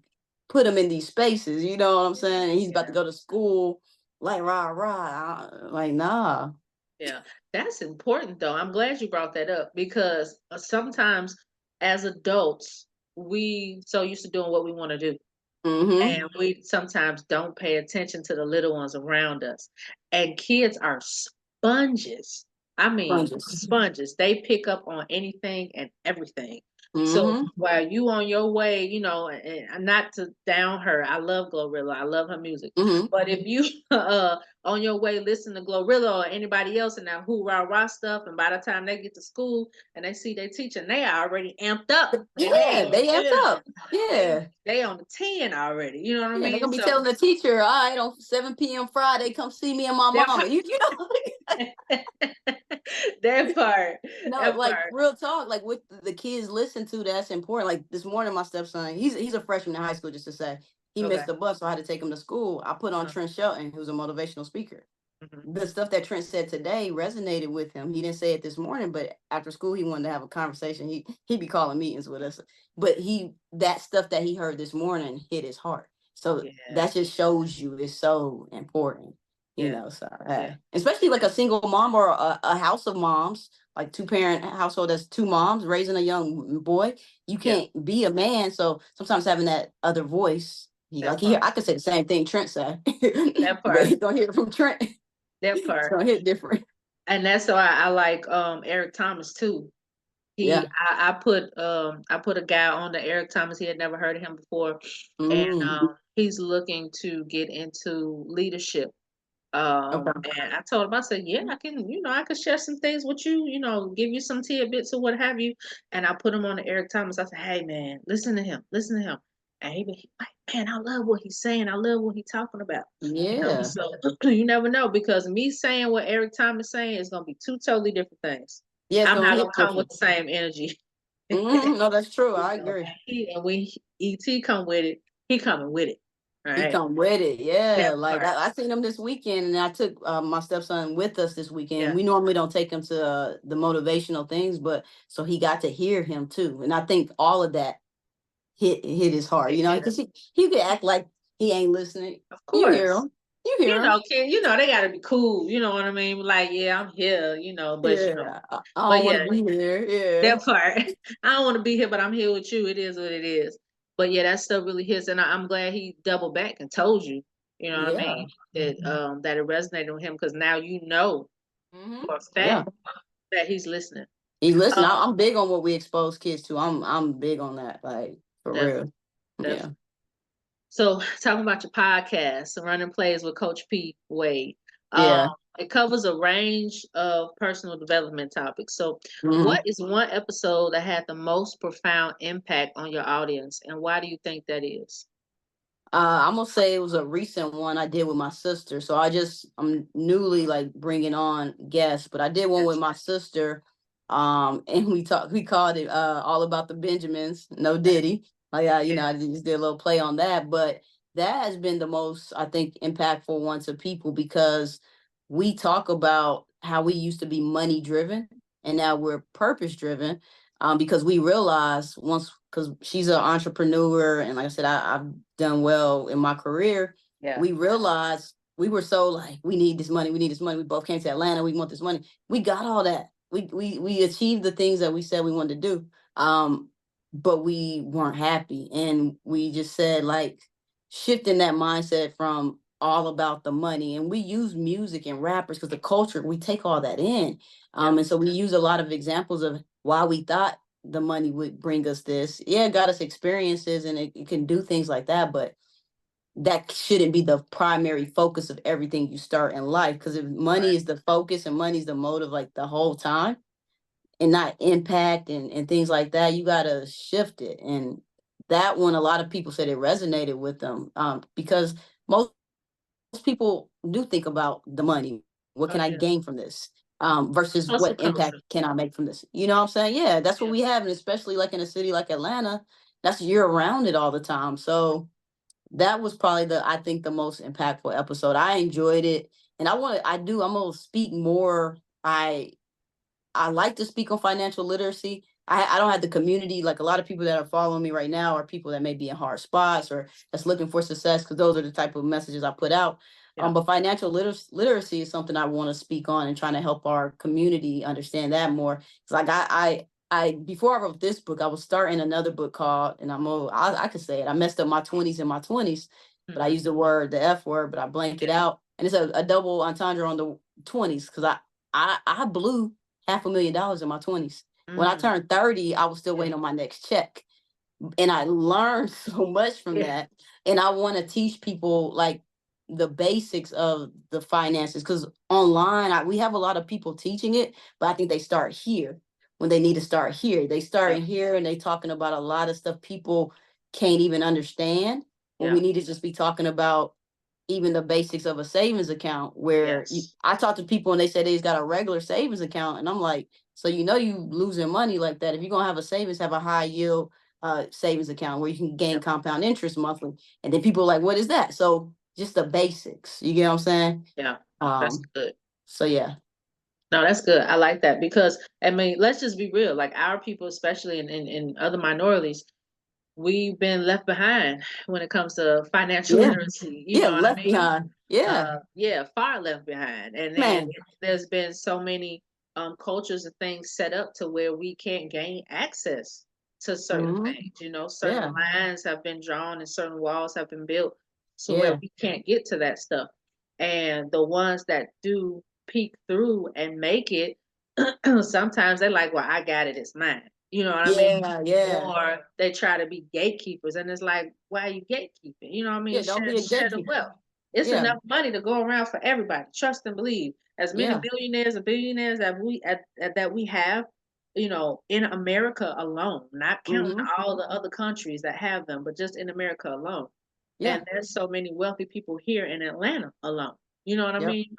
put him in these spaces. You know what I'm Yeah, saying? And he's about to yeah, go to school like rah rah. Like nah. yeah. That's important though. I'm glad you brought that up because sometimes as adults, we so used to doing what we want to do. Mm-hmm. And we sometimes don't pay attention to the little ones around us. And kids are sponges. I mean, Sponges. sponges. They pick up on anything and everything. So Mm-hmm. while you on your way, and not to down her, I love Glorilla. I love her music. Mm-hmm. But if you on your way listen to Glorilla or anybody else and that hoorah rah stuff, and by the time they get to school and they see their teacher, and they are already amped up and they Yeah, ain't even they amped chilling. up. Yeah. They on the 10 already. You know what I Yeah, they're mean? gonna be So telling the teacher, all right, on 7 p.m. Friday, come see me and my that mama. part, You know, that part, no, that like part. real talk, like what the kids listen to, that's important. Like this morning, my stepson, he's a freshman in high school, just to say. He missed Okay. the bus, so I had to take him to school. I put on Uh, Trent Shelton, who's a motivational speaker. mhm. The stuff that Trent said today resonated with him. He didn't say it this morning, but after school he wanted to have a conversation. He'd be calling meetings with us. But that stuff that he heard this morning hit his heart. So Yeah. that just shows you it's so important, you Yeah. know. So Yeah. especially like a single mom or a house of moms, like 2-parent household that's 2 moms raising a young boy. You Yeah. can't be a man. So sometimes having that other voice, That you hear, part. I could say the same thing Trent said, That but part. you don't hear it from Trent. That It's part. gonna hit different. And that's why I like Eric Thomas too. Yeah. I put a guy on the Eric Thomas. He had never heard of him before, and Mm, he's looking to get into leadership. okay. And I told him, I said, yeah, I can, I could share some things with you, give you some tidbits or what have you. And I put him on the Eric Thomas. I said, hey man, listen to him. And he like, man, I love what he's saying. I love what he's talking about. Yeah. So you never know, because me saying what Eric Thomas saying is gonna be two totally different things. Yeah, it's I'm gonna not gonna hit come with different. the same energy. No, that's true. I agree. And when ET come with it, he coming with it. All He right. come with it, That yeah. Like part. I seen him this weekend, and I took my stepson with us this weekend. Yeah. We normally don't take him to the motivational things, but so he got to hear him too, and I think all of that hit his heart, you know, Yeah. because he could act like he ain't listening. Of You hear course. him, you hear him. Kid, they gotta be cool, you know what I mean? Like, yeah, I'm here, Yeah, I but don't want yeah, to be here. Yeah, that part. I don't want to be here, but I'm here with you. It is what it is. But yeah, that stuff really hits, and I'm glad he doubled back and told you, you know what I yeah, mean, that it resonated with him, because now you know for a yeah. fact that he's listening. He listen. Um, I'm big on what we expose kids to. I'm big on that, like for definitely, real. Yeah, definitely. So, talking about your podcast, Running Plays with Coach P. Wade, um, yeah. it covers a range of personal development topics. So, what Mhm. is one episode that had the most profound impact on your audience, and why do you think that is? I'm gonna say it was a recent one I did with my sister. So I'm newly like bringing on guests, but I did one with Yes. my sister. And we called it all about the Benjamins. No Diddy. Like Yeah. I just did a little play on that, but that has been the most, I think, impactful one to people because we talk about how we used to be money driven and now we're purpose driven. Because we realize once, because she's an entrepreneur, and like I said, I've done well in my career. Yeah. We realized we were so like, we need this money, we need this money. We both came to Atlanta, we want this money. We got all that. We achieved the things that we said we wanted to do. But we weren't happy. And we just said, like, shifting that mindset from all about the money. And we use music and rappers because the culture, we take all that in. Yeah. And so we use a lot of examples of why we thought the money would bring us this. Yeah, it got us experiences and it can do things like that, but that shouldn't be the primary focus of everything you start in life. Because if money Right. is the focus and money is the motive, like the whole time, and not impact and things like that, you got to shift it. And that one, a lot of people said it resonated with them because most people do think about the money. What Oh can I yeah. gain from this? Versus Hustle what impact culture. can I make from this? You know what I'm saying? Yeah, that's what Yeah. we have. And especially like in a city like Atlanta, that's year round it all the time. So that was probably I think the most impactful episode. I enjoyed it. And I'm gonna speak more. I like to speak on financial literacy. I don't have the community, like a lot of people that are following me right now are people that may be in hard spots or that's looking for success, because those are the type of messages I put out. Yeah. But financial literacy is something I want to speak on and trying to help our community understand that more. It's like I before I wrote this book, I was starting another book called, and I could say it. I messed up my 20s in my 20s, but I Hmm. used the F word, but I blank it Yeah. out, and it's a double entendre on the 20s because I blew $500,000 in my 20s. When I Mm. turned 30, I was still Yeah. waiting on my next check. And I learned so much from Yeah. that. And I want to teach people like the basics of the finances because online, we have a lot of people teaching it, but I think they start here when they need to start here. They start Yeah. in here and they talking about a lot of stuff people can't even understand when Yeah. we need to just be talking about even the basics of a savings account where Yes. I talk to people and they say they've got a regular savings account. And I'm like, so you losing money like that. If you're going to have a savings, have a high yield savings account where you can gain Yep. compound interest monthly. And then people are like, what is that? So just the basics, you get what I'm saying? Yeah. That's Um, good. so yeah. No, that's good. I like that, because I mean, let's just be real. Like our people, especially in other minorities, we've been left behind when it comes to financial Yeah. literacy. You Yeah. know what I Left mean? behind. Yeah. Yeah, far left behind. And Man. there's been so many cultures and things set up to where we can't gain access to certain Hmm. things. You know, certain Yeah. lines have been drawn and certain walls have been built to where Yeah. we can't get to that stuff. And the ones that do peek through and make it, sometimes they're like, well, I got it, it's mine. You know what I mean? Yeah. Yeah. Or they try to be gatekeepers, and it's like, why are you gatekeeping? You know what I mean? Yeah. Don't be a Share the gatekeeper. wealth. It's Yeah. enough money to go around for everybody. Trust and believe. As many Yeah. billionaires and billionaires that we have, you know, in America alone, not counting Hmm. all the other countries that have them, but just in America alone. Yeah. And there's so many wealthy people here in Atlanta alone. You know what I Yep. mean?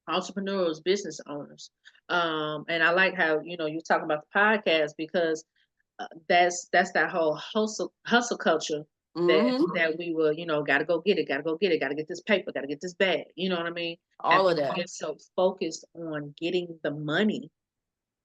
Entrepreneurs, business owners. And I like how, you know, you talk about the podcast because that's that whole hustle culture Hmm. that we will, you know, got to go get it, got to go get it, got to get this paper, got to get this bag. You know what I mean? And All of people that. get so focused on getting the money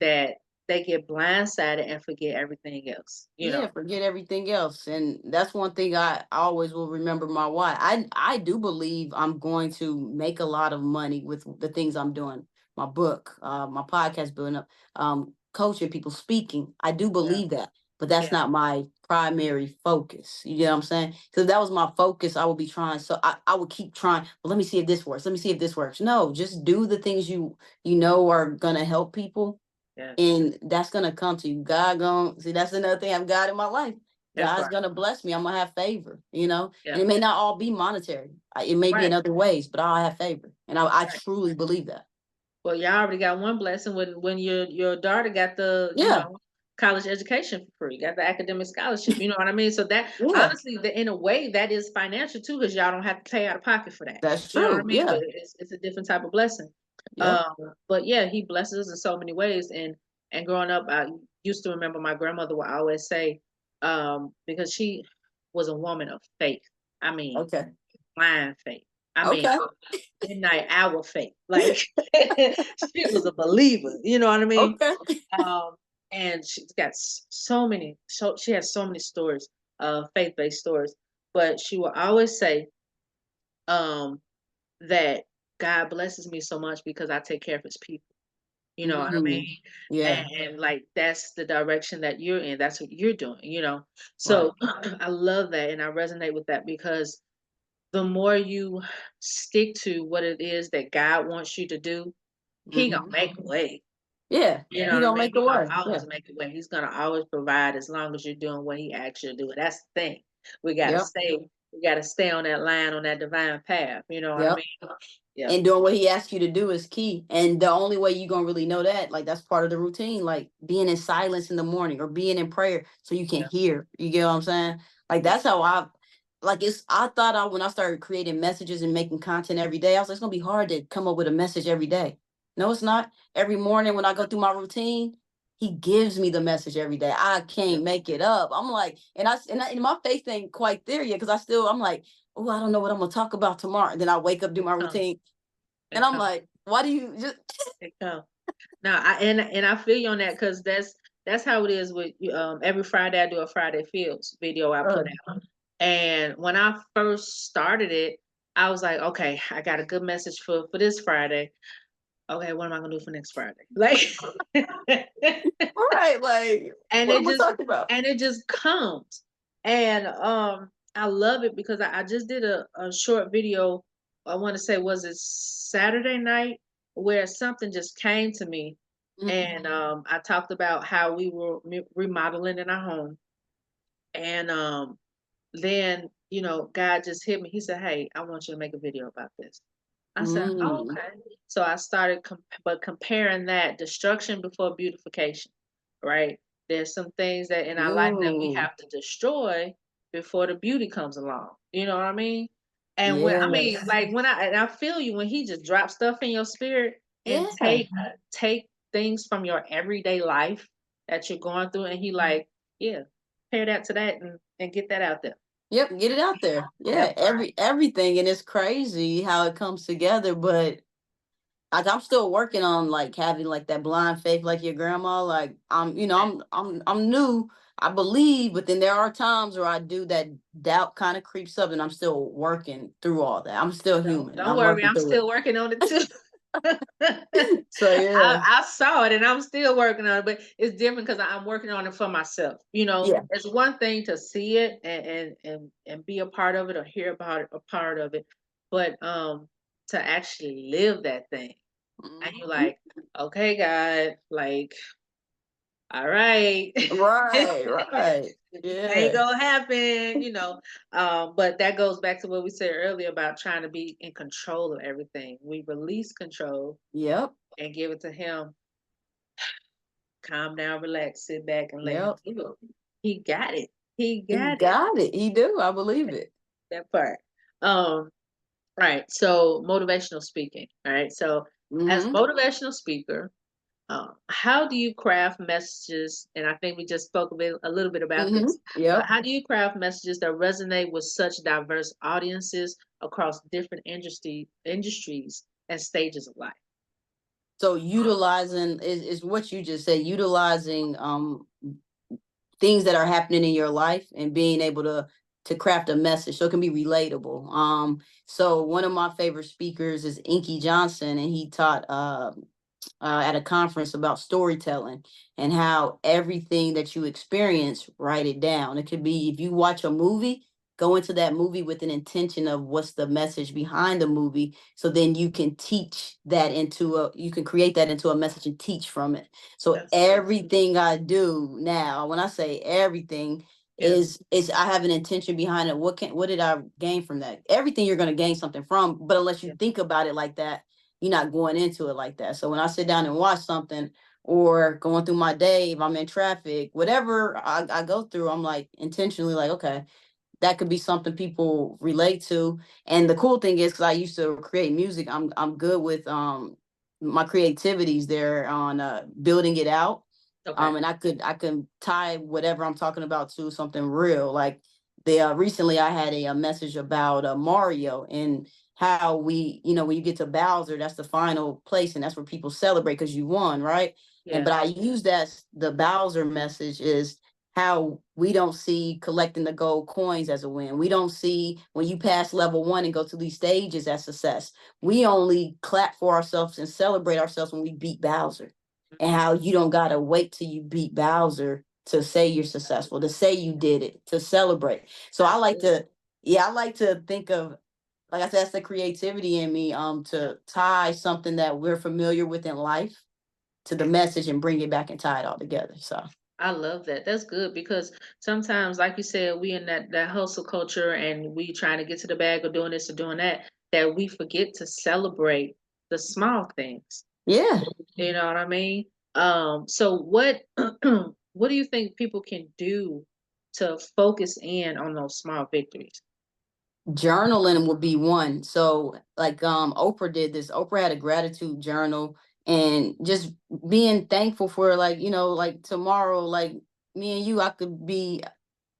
that they get blindsided and forget everything else. You Yeah, know? forget everything else. And that's one thing I always will remember my why. I do believe I'm going to make a lot of money with the things I'm doing. My book, my podcast building up, coaching people, speaking. I do Yeah, believe that. But that's yeah, not my primary focus. You know what I'm saying? Because that was my focus, I would be trying. So I would keep trying. Well, let me see if this works. Let me see if this works. No, just do the things you know are gonna help people, yeah. and that's gonna come to you. God gonna see, that's another thing I've got in my life. That's God's right. gonna bless me. I'm gonna have favor, and Yeah, it may not all be monetary. It may be in right, other ways, but I'll have favor. And I right. truly believe that. Well, y'all already got one blessing when your daughter got the, you Yeah. know, college education for free, got the academic scholarship. You know what I mean? So that Yeah. honestly, in a way, that is financial too, because y'all don't have to pay out of pocket for that. That's You know what I true. mean? But Yeah. it's a different type of blessing. Yep. But yeah, he blesses us in so many ways. And growing up, I used to remember my grandmother would always say, because she was a woman of faith. I mean, Okay. blind faith. I mean, Okay. midnight hour faith. Like she was a believer. You know what I mean? Okay. Um, and she's got so many. So she has so many stories, faith based stories. But she will always say, um, that God blesses me so much because I take care of His people. You know what I mean? Mm. Yeah. And like that's the direction that you're in. That's what you're doing. You know. Right. So I love that, and I resonate with that because the more you stick to what it is that God wants you to do, He gonna Hmm. make a way. Yeah. You know He what I gonna mean? make a He gonna way. Yeah. always make a way. He's gonna always provide as long as you're doing what He asks you to do. That's the thing. We gotta Yep. stay. We gotta stay on that line, on that divine path. You know what I Yep. mean? Yeah. And doing what he asks you to do is key. And the only way you're gonna really know that, like, that's part of the routine, like being in silence in the morning or being in prayer so you can Yeah. hear. You get what I'm saying? Like, Yeah. that's how I thought when I started creating messages and making content every day, I was like, it's gonna be hard to come up with a message every day. No, it's not. Every morning when I go through my routine, he gives me the message every day. I Yeah. can't make it up. I'm like, and my faith ain't quite there yet, because I'm like, oh, I don't know what I'm gonna talk about tomorrow. And then I wake up, do my It comes. routine, and It I'm comes. like, why do you just It comes. Now, and I feel you on that because that's how it is with every Friday I do a Friday Fields video I uh, put out. And when I first started it, I was like, okay, I got a good message for this Friday. Okay, what am I gonna do for next Friday? Like, right, like, and what it am I just talking about? and it just comes. And I love it because I just did a short video. I want to say, was it Saturday night, where something just came to me, Mhm. and I talked about how we were remodeling in our home, and then God just hit me. He said, "Hey, I want you to make a video about this." I said, "Oh, Mm. okay." So I started comparing that destruction before beautification, right? There's some things that in our life that we Ooh, have to destroy before the beauty comes along. You know what I mean? And when I mean, yes. like and I feel you when he just drops stuff in your spirit and Yeah. take things from your everyday life that you're going through, and he like, yeah, pair that to that and get that out there. Yep, get it out there. Yeah, Yep. everything. And it's crazy how it comes together, but I'm still working on like having like that blind faith like your grandma. Like I'm new. I believe, but then there are times where I do that doubt kind of creeps up, and I'm still working through all that. I'm still human. Don't I'm worry, working I'm through still working on it too. it. So yeah, I saw it and I'm still working on it, but it's different because I'm working on it for myself. yeah. It's one thing to see it and be a part of it or hear about it, a part of it, but to actually live that thing. And you're Mhm. like, okay, God, like, all right. Right, right. Ain't Yeah. gonna happen. But that goes back to what we said earlier about trying to be in control of everything. We release control Yep. and give it to him. Calm down, relax, sit back, and let him Yep. do it. He got it. He He got it. got it. He do. I believe it. That part. Um, right. So motivational speaking. All right. So as Mm-hmm. motivational speaker, how do you craft messages? And I think we just spoke a little bit about Mm-hmm. this, but Yep. how do you craft messages that resonate with such diverse audiences across different industries and stages of life? So utilizing is what you just said, utilizing things that are happening in your life and being able to craft a message so it can be relatable. So one of my favorite speakers is Inky Johnson, and he taught at a conference about storytelling and how everything that you experience, write it down. It could be if you watch a movie, go into that movie with an intention of what's the message behind the movie. So then you can teach that you can create that into a message and teach from it. So That's so everything I do now, when I say everything, yeah, is I have an intention behind it. What did I gain from that? Everything you're going to gain something from, but unless you yeah. think about it like that, you're not going into it like that. So when I sit down and watch something or going through my day, if I'm in traffic, whatever I go through, I'm like intentionally like, okay, that could be something people relate to. And the cool thing is, because I used to create music, I'm good with my creativities there on building it out. Okay. And I can tie whatever I'm talking about to something real. Like the recently I had a message about Mario and how when you get to Bowser, that's the final place and that's where people celebrate because you won, right? And Yeah. but I use the Bowser message is how we don't see collecting the gold coins as a win. We don't see when you pass level 1 and go to these stages as success. We only clap for ourselves and celebrate ourselves when we beat Bowser. And how you don't gotta wait till you beat Bowser to say you're successful, to say you did it, to celebrate. So I That's like good. to, yeah, I like to think of, like I said, that's the creativity in me, to tie something that we're familiar with in life to the message and bring it back and tie it all together. So I love that. That's good because sometimes, like you said, we in that hustle culture and we trying to get to the bag of doing this or doing that, that we forget to celebrate the small things. yeah. You know what I mean? So what what do you think people can do to focus in on those small victories? Journaling would be one. So like Oprah did this. Oprah had a gratitude journal and just being thankful for like tomorrow, like me and you, I could be,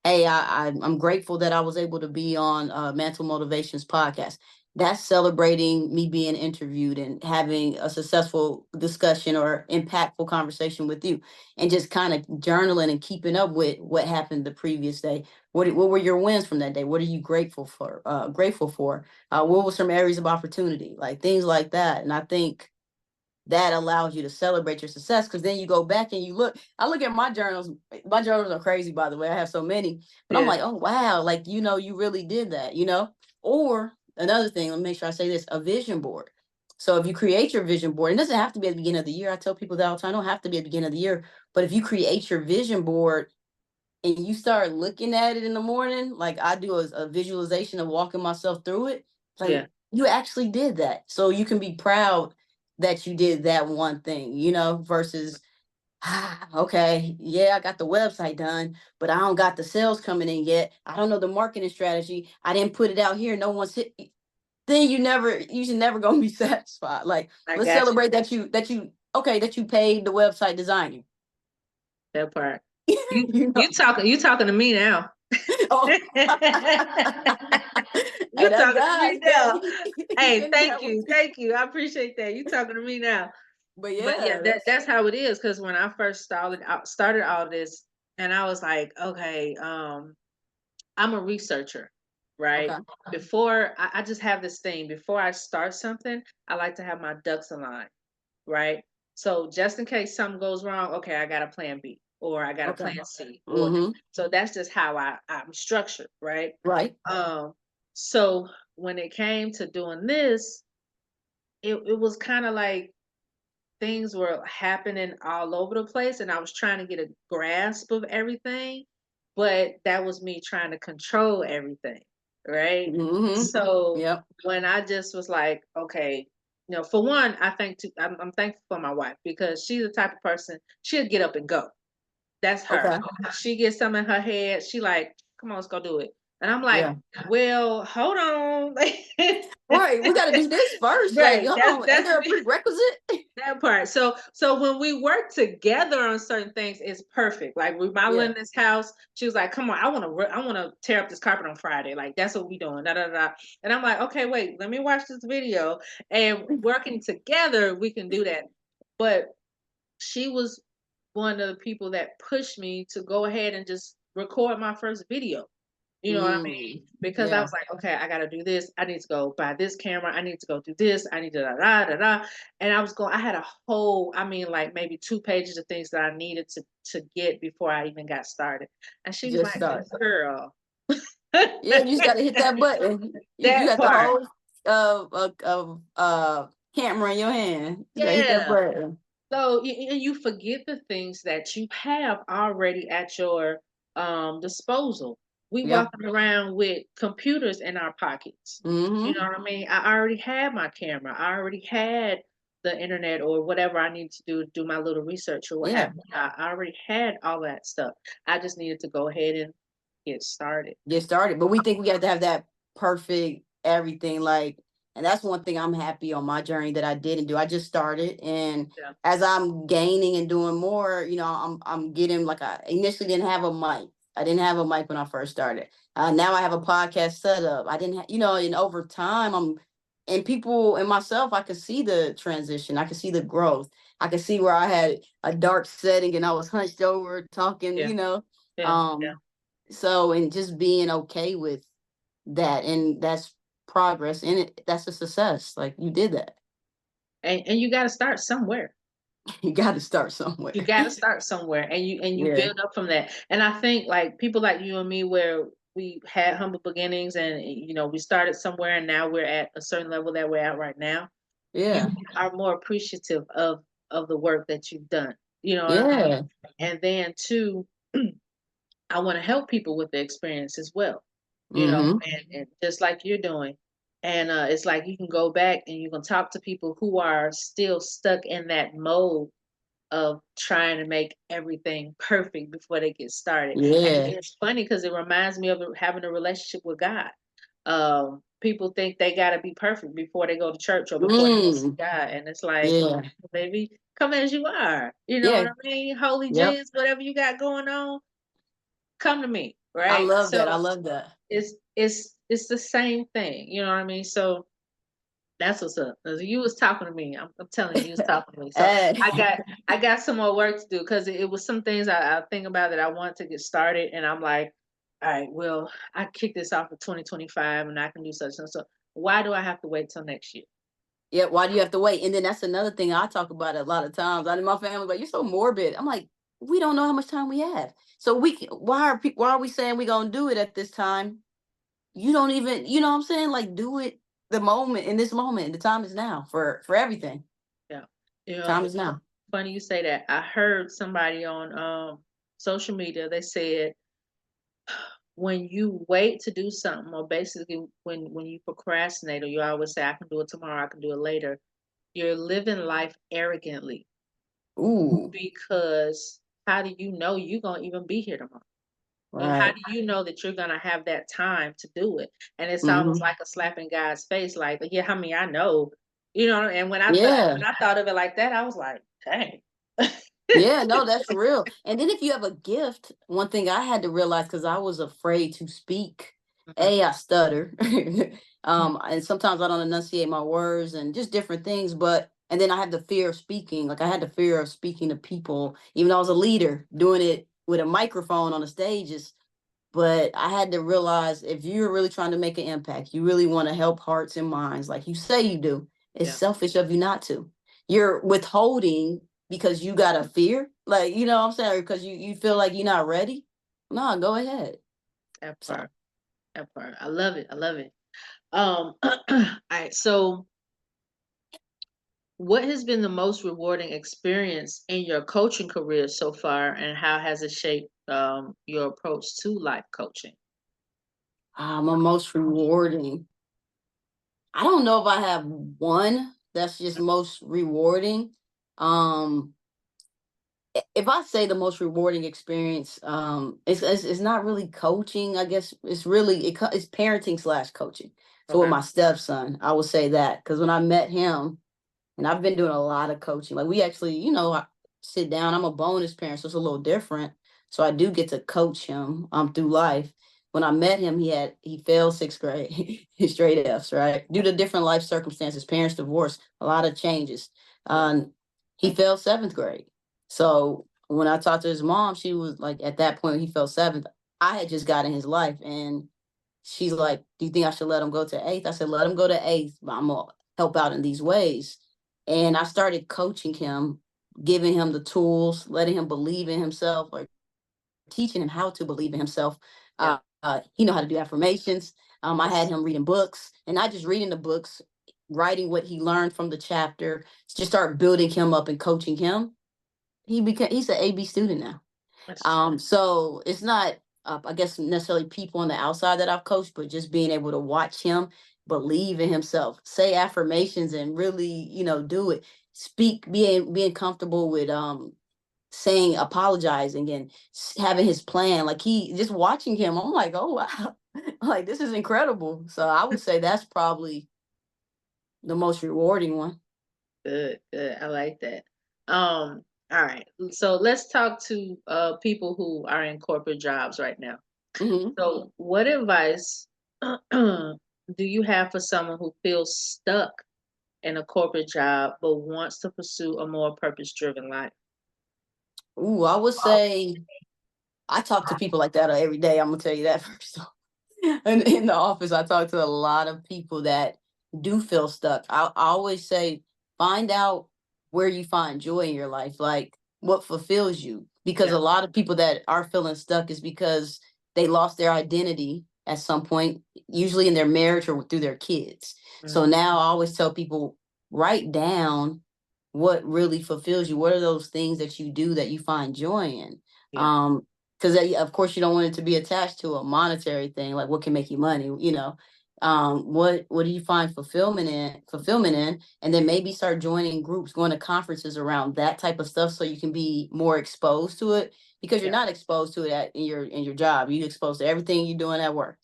hey, I'm grateful that I was able to be on Mantle Motivations Podcast. That's celebrating me being interviewed and having a successful discussion or impactful conversation with you, and just kind of journaling and keeping up with what happened the previous day. What were your wins from that day? What are you grateful for? What were some areas of opportunity? Like things like that. And I think that allows you to celebrate your success because then you go back and you look. I look at my journals. My journals are crazy, by the way. I have so many, but I'm Yeah, like, oh wow, like you really did that. Or another thing, let me make sure I say this: a vision board. So if you create your vision board, it doesn't have to be at the beginning of the year. I tell people that all the time. It don't have to be at the beginning of the year, but if you create your vision board and you start looking at it in the morning, like I do a visualization of walking myself through it, like yeah, you actually did that. So you can be proud that you did that one thing, versus, okay, yeah, I got the website done, but I don't got the sales coming in yet. I don't know the marketing strategy. I didn't put it out here. No one's hit. Then you should never gonna be satisfied. Like, I let's got you. celebrate that you paid the website designer. That part. You you know, you talking to me now. oh, Hey, You that's talking to God. me now. He Hey, sent me thank that one you. too. Thank you. I appreciate that. You talking to me now. But But yeah, yeah, that's how it is. Because when I first started all this, and I was like, okay, I'm a researcher, right? okay. Before I just have this thing. Before I start something, I like to have my ducks aligned, right? So just in case something goes wrong, okay, I got a plan B or I got a Okay. plan C, or Mm-hmm. so that's just how I'm structured, right? Right. Um, so when it came to doing this, it was kind of like things were happening all over the place and I was trying to get a grasp of everything, but that was me trying to control everything, right? Mm-hmm. So Yep. when I just was like, okay, for one, I'm thankful for my wife because she's the type of person she'll get up and go. That's her. Okay. She gets something in her head. She like, come on, let's go do it. And I'm like, Yeah. well, hold on. Right. We got to do this first. Like, Right. hold That's on. Ain't that's there a me. prerequisite? That part. So when we work together on certain things, it's perfect. Like Yeah. remodeling this house, she was like, "Come on, I want to tear up this carpet on Friday. Like that's what we doing." Da da da. And I'm like, "Okay, wait, let me watch this video." And working together, we can do that. But she was one of the people that pushed me to go ahead and just record my first video. You know what I mean? Mm. Because I Yeah. was like, okay, I gotta do this. I need to go buy this camera. I need to go do this. I need to da da da da. And I had a whole, I mean, like maybe 2 pages of things that I needed to get before I even got started. And she was Just like, start. girl, Yeah, you just got to hit that button. You that got the part. whole camera in your hand. You got to hit that Yeah. button. So you forget the things that you have already at your disposal. We Yeah. walking around with computers in our pockets. You Mm-hmm. know what I mean? I already had my camera. I already had the internet or whatever I need to do my little research or what have Yeah. you. I already had all that stuff. I just needed to go ahead and get started. Get started. But we think we have to have that perfect everything. Like, and that's one thing I'm happy on my journey that I didn't do. I just started, and Yeah. as I'm gaining and doing more, I'm getting like I initially didn't have a mic. I didn't have a mic when I first started. Now I have a podcast set up. I didn't, and over time and people and myself, I could see the transition. I could see the growth. I could see where I had a dark setting and I was hunched over talking, Yeah. Yeah. Yeah. um, so, and just being okay with that, and that's progress, and that's a success. Like, you did that. And you got to start somewhere. You got to start You somewhere. got to start somewhere, and you Yeah. build up from that. And I think like people like you and me, where we had humble beginnings, and we started somewhere, and now we're at a certain level that we're at right now. You Yeah. are more appreciative of the work that you've done. You know what I mean? Yeah. And then too, I want to help people with the experience as well. Mm-hmm. And just like you're doing. And it's like you can go back and you can talk to people who are still stuck in that mode of trying to make everything perfect before they get started. And Yeah. it's funny because it reminds me of having a relationship with God. People think they got to be perfect before they go to church or before they go see Mm. God. And it's like, Yeah. baby, come as you are. You know what Yeah. I mean? Holy Yep. Jesus, whatever you got going on, come to me. I Right. love that. I So love that. it's the same thing. You know what I mean? So that's what's up. 'Cause you was talking to me. I'm telling you, you was talking to me. So Eh, I got some more work to do because it was some things I think about that I want to get started, and I'm like, all right, well, I kick this off in 2025, and I can do such and so. Why do I have to wait till next year? yeah. Why do you have to wait? And then that's another thing I talk about a lot of times. I know my family, but you're so morbid. I'm like, we don't know how much time we have. So why are we saying we're gonna do it at this time? You don't even, you know what I'm saying? Like, do it the moment, in this moment. The time is now for everything. Yeah, Time is it's now. funny you say that. I heard somebody on social media. They said when you wait to do something, or basically when you procrastinate, or you always say, "I can do it tomorrow. I can do it later." You're living life arrogantly Ooh, because how do you know you're gonna even be here tomorrow? Or how right. do you know that you're gonna have that time to do it? And it's almost Hmm. like a slap in God's face, like, yeah, I mean, I know, and when Yeah. I thought of it like that, I was like, dang. Yeah, no, that's real. And then if you have a gift, one thing I had to realize, because I was afraid to speak. Mhm. I stutter. And sometimes I don't enunciate my words and just different things. But and then I have the fear of speaking. Like I had the fear of speaking to people, even though I was a leader, doing it with a microphone on the stages. But I had to realize if you're really trying to make an impact, you really want to help hearts and minds, like you say you do, it's Yeah, selfish of you not to. You're withholding because you got a fear, like, you know what I'm saying? Because you feel like you're not ready. No, go ahead. that So part. That part. I love it. I love it. All right. So, what has been the most rewarding experience in your coaching career so far, and how has it shaped your approach to life coaching? my most rewarding. I don't know if I have one that's just most rewarding. Um, if I say the most rewarding experience, it's not really coaching. I guess it's really it's parenting slash coaching. So with Okay. my stepson, I would say that because when I met him, and I've been doing a lot of coaching. Like we actually, I sit down. I'm a bonus parent, so it's a little different. So I do get to coach him through life. When I met him, he failed sixth grade, straight Fs, right? Due to different life circumstances, parents divorced, a lot of changes. Yeah. He failed seventh grade. So when I talked to his mom, she was like, at that point, he fell seventh. I had just got in his life, and she's like, "Do you think I should let him go to eighth?" I said, "Let him go to eighth, but I'm gonna help out in these ways." And I started coaching him, giving him the tools, letting him believe in himself, or teaching him how to believe in himself. Yeah. He know how to do affirmations. I had Yes. him reading books, and not just reading the books, writing what he learned from the chapter. Just start building him up and coaching him. He's an AB student now. That's So it's not, I guess, necessarily people on the outside that I've coached, but just being able to watch him believe in himself, say affirmations, and really, do it. Speak, being comfortable with saying, apologizing, and having his plan. Like he just watching him, I'm like, oh wow, like this is incredible. So I would say that's probably the most rewarding one. good. Good. I like that. All right. So let's talk to people who are in corporate jobs right now. Hmm. So, what advice do you have for someone who feels stuck in a corporate job but wants to pursue a more purpose-driven life? Ooh, I would say I talk to people like that every day. I'm gonna tell you that first. And in the office, I talk to a lot of people that do feel stuck. I always say, find out where you find joy in your life, like what fulfills you. Because Yeah. a lot of people that are feeling stuck is because they lost their identity at some point, usually in their marriage or through their kids. So Mhm. now I always tell people, write down what really fulfills you. What are those things that you do that you find joy in? Yeah. Um, because of course you don't want it to be attached to a monetary thing, like what can make you money, what do you find fulfillment in, and then maybe start joining groups, going to conferences around that type of stuff so you can be more exposed to it, because you're Yeah. not exposed to it in your job. You're exposed to everything you're doing at work.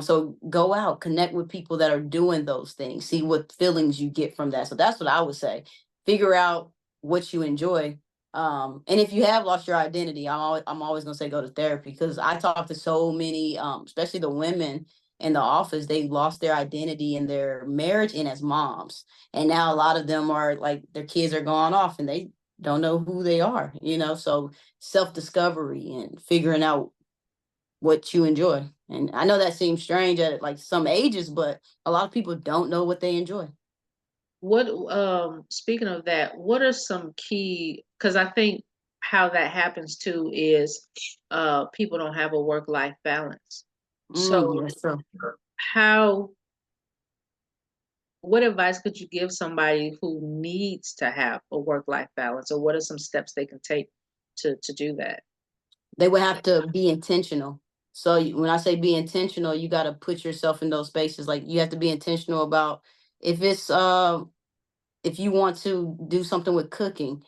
So go out, connect with people that are doing those things, see what feelings you get from that. So that's what I would say. Figure out what you enjoy, and if you have lost your identity, I'm always gonna say go to therapy, because I talk to so many, especially the women in the office, they lost their identity in their marriage and as moms. And now a lot of them are like their kids are gone off and they don't know who they are. So self-discovery and figuring out what you enjoy. And I know that seems strange at like some ages, but a lot of people don't know what they enjoy. What speaking of that, what are some key, because I think how that happens too is people don't have a work-life balance. So That's true. how what advice could you give somebody who needs to have a work-life balance, or what are some steps they can take to do that? They would have to be intentional. So when I say be intentional, you got to put yourself in those spaces. Like you have to be intentional about if it's if you want to do something with cooking,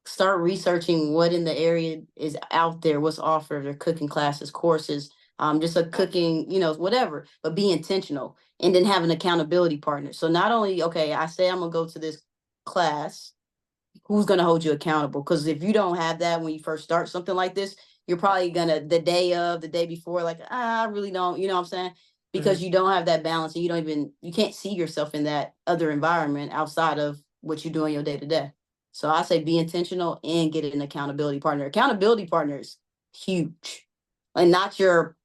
start researching what in the area is out there, what's offered, or cooking classes, courses, just a cooking, whatever. But be intentional, and then have an accountability partner. So not only, okay, I say I'm gonna go to this class, who's going to hold you accountable? Because if you don't have that when you first start something like this, you're probably gonna the day before, like, I really don't, you know what I'm saying? because you don't have that balance, and you can't see yourself in that other environment outside of what you do in your day to day. So I say be intentional and get an accountability partner. Accountability partner is huge, and not your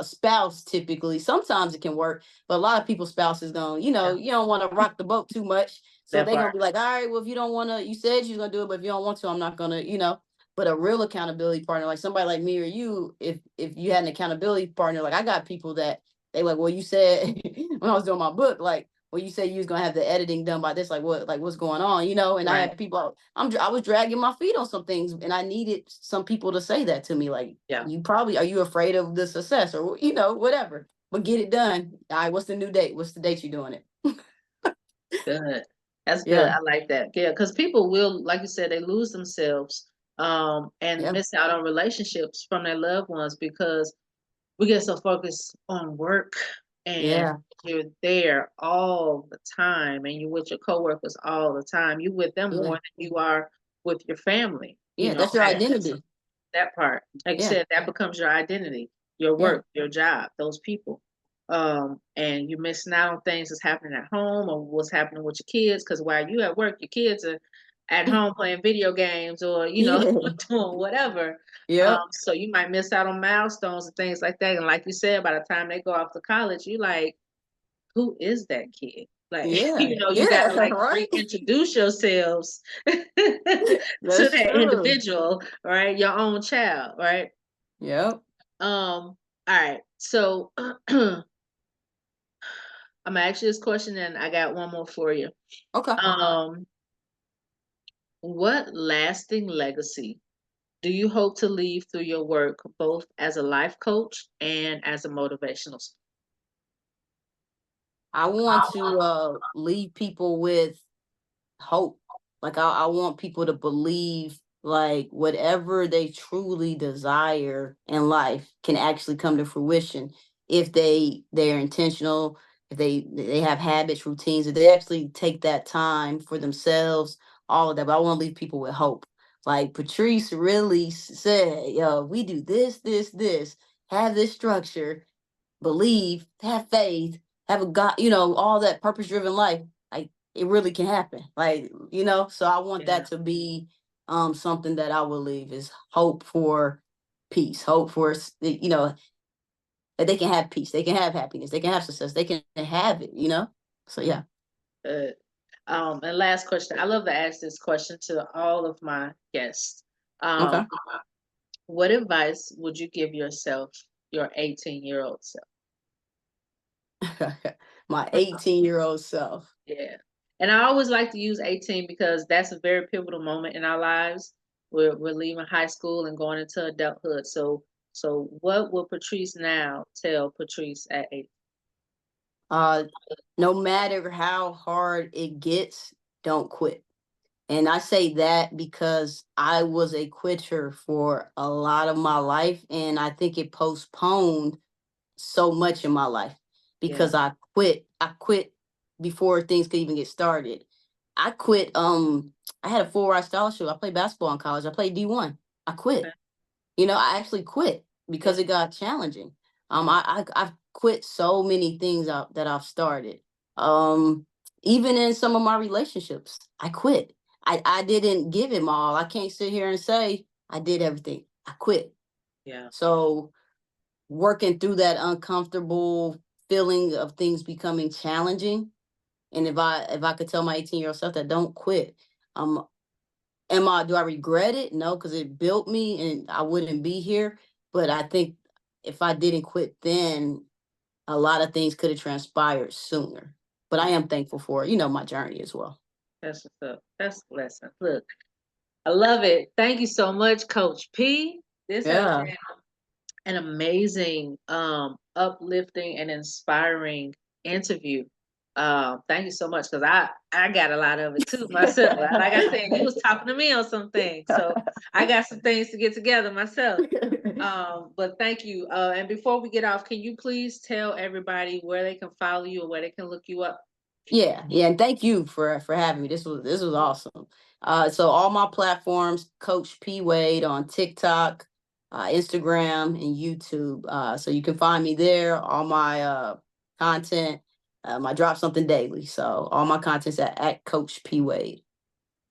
spouse. Typically, sometimes it can work, but a lot of people's spouses going, you don't want to rock the boat too much, so That they're gonna part. be like, all right, well, if you don't want to, you said you're gonna do it, but if you don't want to, I'm not gonna. But a real accountability partner, like somebody like me or you, if you had an accountability partner, like I got people that they like, well, you said when I was doing my book, like, well, you said you was gonna have the editing done by this, like what, like what's going on. And I Right. had people, I was dragging my feet on some things, and I needed some people to say that to me, like, Yeah. are you afraid of the success, or whatever, but get it done. All right, what's the new date? What's the date you're doing it? Good. That's good. Yeah, I like that. Yeah, because people will, like you said, they lose themselves and yeah, miss out on relationships from their loved ones because we get so focused on work and yeah, you're there all the time and you're with your coworkers all the time. You with them more yeah, than you are with your family, yeah. That's your so identity. that part. Like you Yeah, said, that becomes your identity, your yeah, work, your job, those people. And you're missing out on things that's happening at home or what's happening with your kids. Because while you at work, your kids are at home playing video games or, yeah, doing whatever. yep, So you might miss out on milestones and things like that. And like you said, by the time they go off to college, you like, who is that kid? Like, yeah, you yeah. gotta like Right. reintroduce yourselves to That's that true. individual, right? Your own child, right? Yep. All right. So I'm gonna ask you this question and I got one more for you. Okay. Um, what lasting legacy do you hope to leave through your work, both as a life coach and as a motivational speaker? I want to leave people with hope. Like I want people to believe like whatever they truly desire in life can actually come to fruition if they're intentional, if they have habits, routines, if they actually take that time for themselves, all of that. But I want to leave people with hope. Like Patrice really said, yo, we do this, this, this, have this structure, believe, have faith, have a God, all that purpose driven life. Like it really can happen. So I want Yeah, that to be something that I will leave is hope for peace, hope for that they can have peace, they can have happiness, they can have success, they can have it. So yeah. good. And last question. I love to ask this question to all of my guests. Okay. Um, what advice would you give yourself, your 18-year-old self? My 18-year-old self. Yeah. And I always like to use 18 because that's a very pivotal moment in our lives. We're leaving high school and going into adulthood. So what will Patrice now tell Patrice at 8? Uh no matter how hard it gets, don't quit. And I say that because I was a quitter for a lot of my life, and I think it postponed so much in my life Yeah. because I quit. I quit before things could even get started. I quit. I had a full ride scholarship. I played basketball in college. I played D1. I quit. Okay. I actually quit Yeah. because it got challenging. I've quit so many things out that I've started. Um, Even in some of my relationships, I quit. I didn't give him all. I can't sit here and say I did everything. I quit. Yeah. So working through that uncomfortable feeling of things becoming challenging, and if I could tell my 18-year-old self that don't quit, um, do I regret it? No, because it built me and I wouldn't be here. But I think if I didn't quit then, a lot of things could have transpired sooner. But I Yeah. am thankful for, my journey as well. That's what's up. That's a blessing. Look, I love it. Thank you so much, Coach P. This has Yeah. been an amazing, uplifting and inspiring interview. Thank you so much because I got a lot of it too myself. Like I said, you was talking to me on some things, so I got some things to get together myself. But thank you. And before we get off, can you please tell everybody where they can follow you or where they can look you up? Yeah, yeah, and thank you for having me. This was awesome. So all my platforms, Coach P Wade on TikTok, Instagram, and YouTube. So you can find me there. All my content, I drop something daily. So all my content's at Coach P Wade.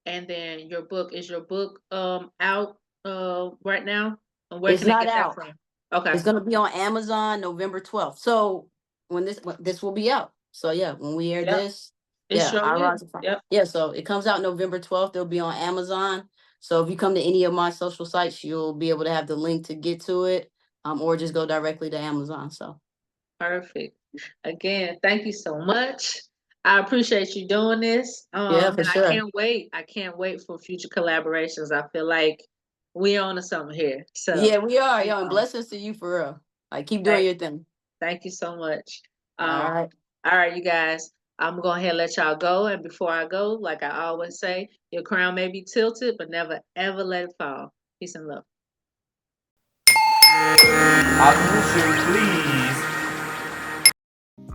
And then is your book out right now? And where It's can they not get that out. from? Okay. It's gonna be on Amazon November 12th. So when this will be out. So yeah, when we air this, It yeah, sure I will. rise. Yep. Yeah, so it comes out November 12th. It'll be on Amazon. So if you come to any of my social sites, you'll be able to have the link to get to it, or just go directly to Amazon. So Perfect. Again, thank you so much. I appreciate you doing this. yeah, for And I sure. can't wait. I can't wait for future collaborations. I feel like we're on to something here. So Yeah, we are. Yo, and blessings to you for real. Like, keep doing your thing. thank you so much. All right. All right, you guys. I'm going ahead and let y'all go. And before I go, like I always say, your crown may be tilted, but never ever let it fall. Peace and love. Please.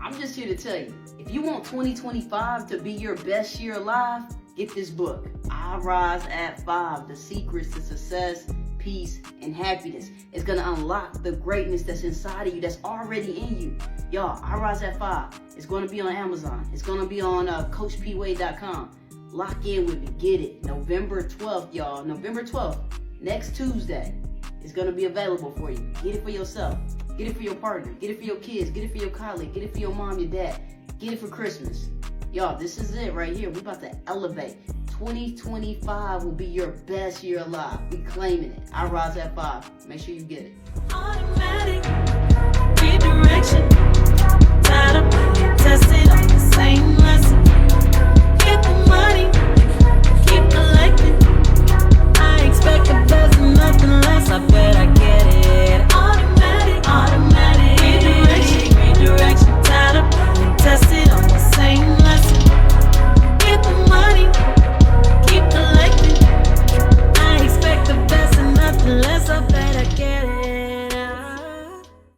I'm just here to tell you, if you want 2025 to be your best year alive, get this book, I Rise at 5, The Secrets to Success, Peace, and Happiness. It's going to unlock the greatness that's inside of you, that's already in you. Y'all, I Rise at 5. It's going to be on Amazon. It's going to be on CoachPwade.com. Lock in with me. Get it. November 12th, y'all. November 12th, next Tuesday. It's going to be available for you. Get it for yourself. Get it for your partner. Get it for your kids. Get it for your colleague. Get it for your mom, your dad. Get it for Christmas. Y'all, this is it right here. We're about to elevate. 2025 will be your best year alive. We claiming it. I Rise at 5. Make sure you get it. Automatic redirection.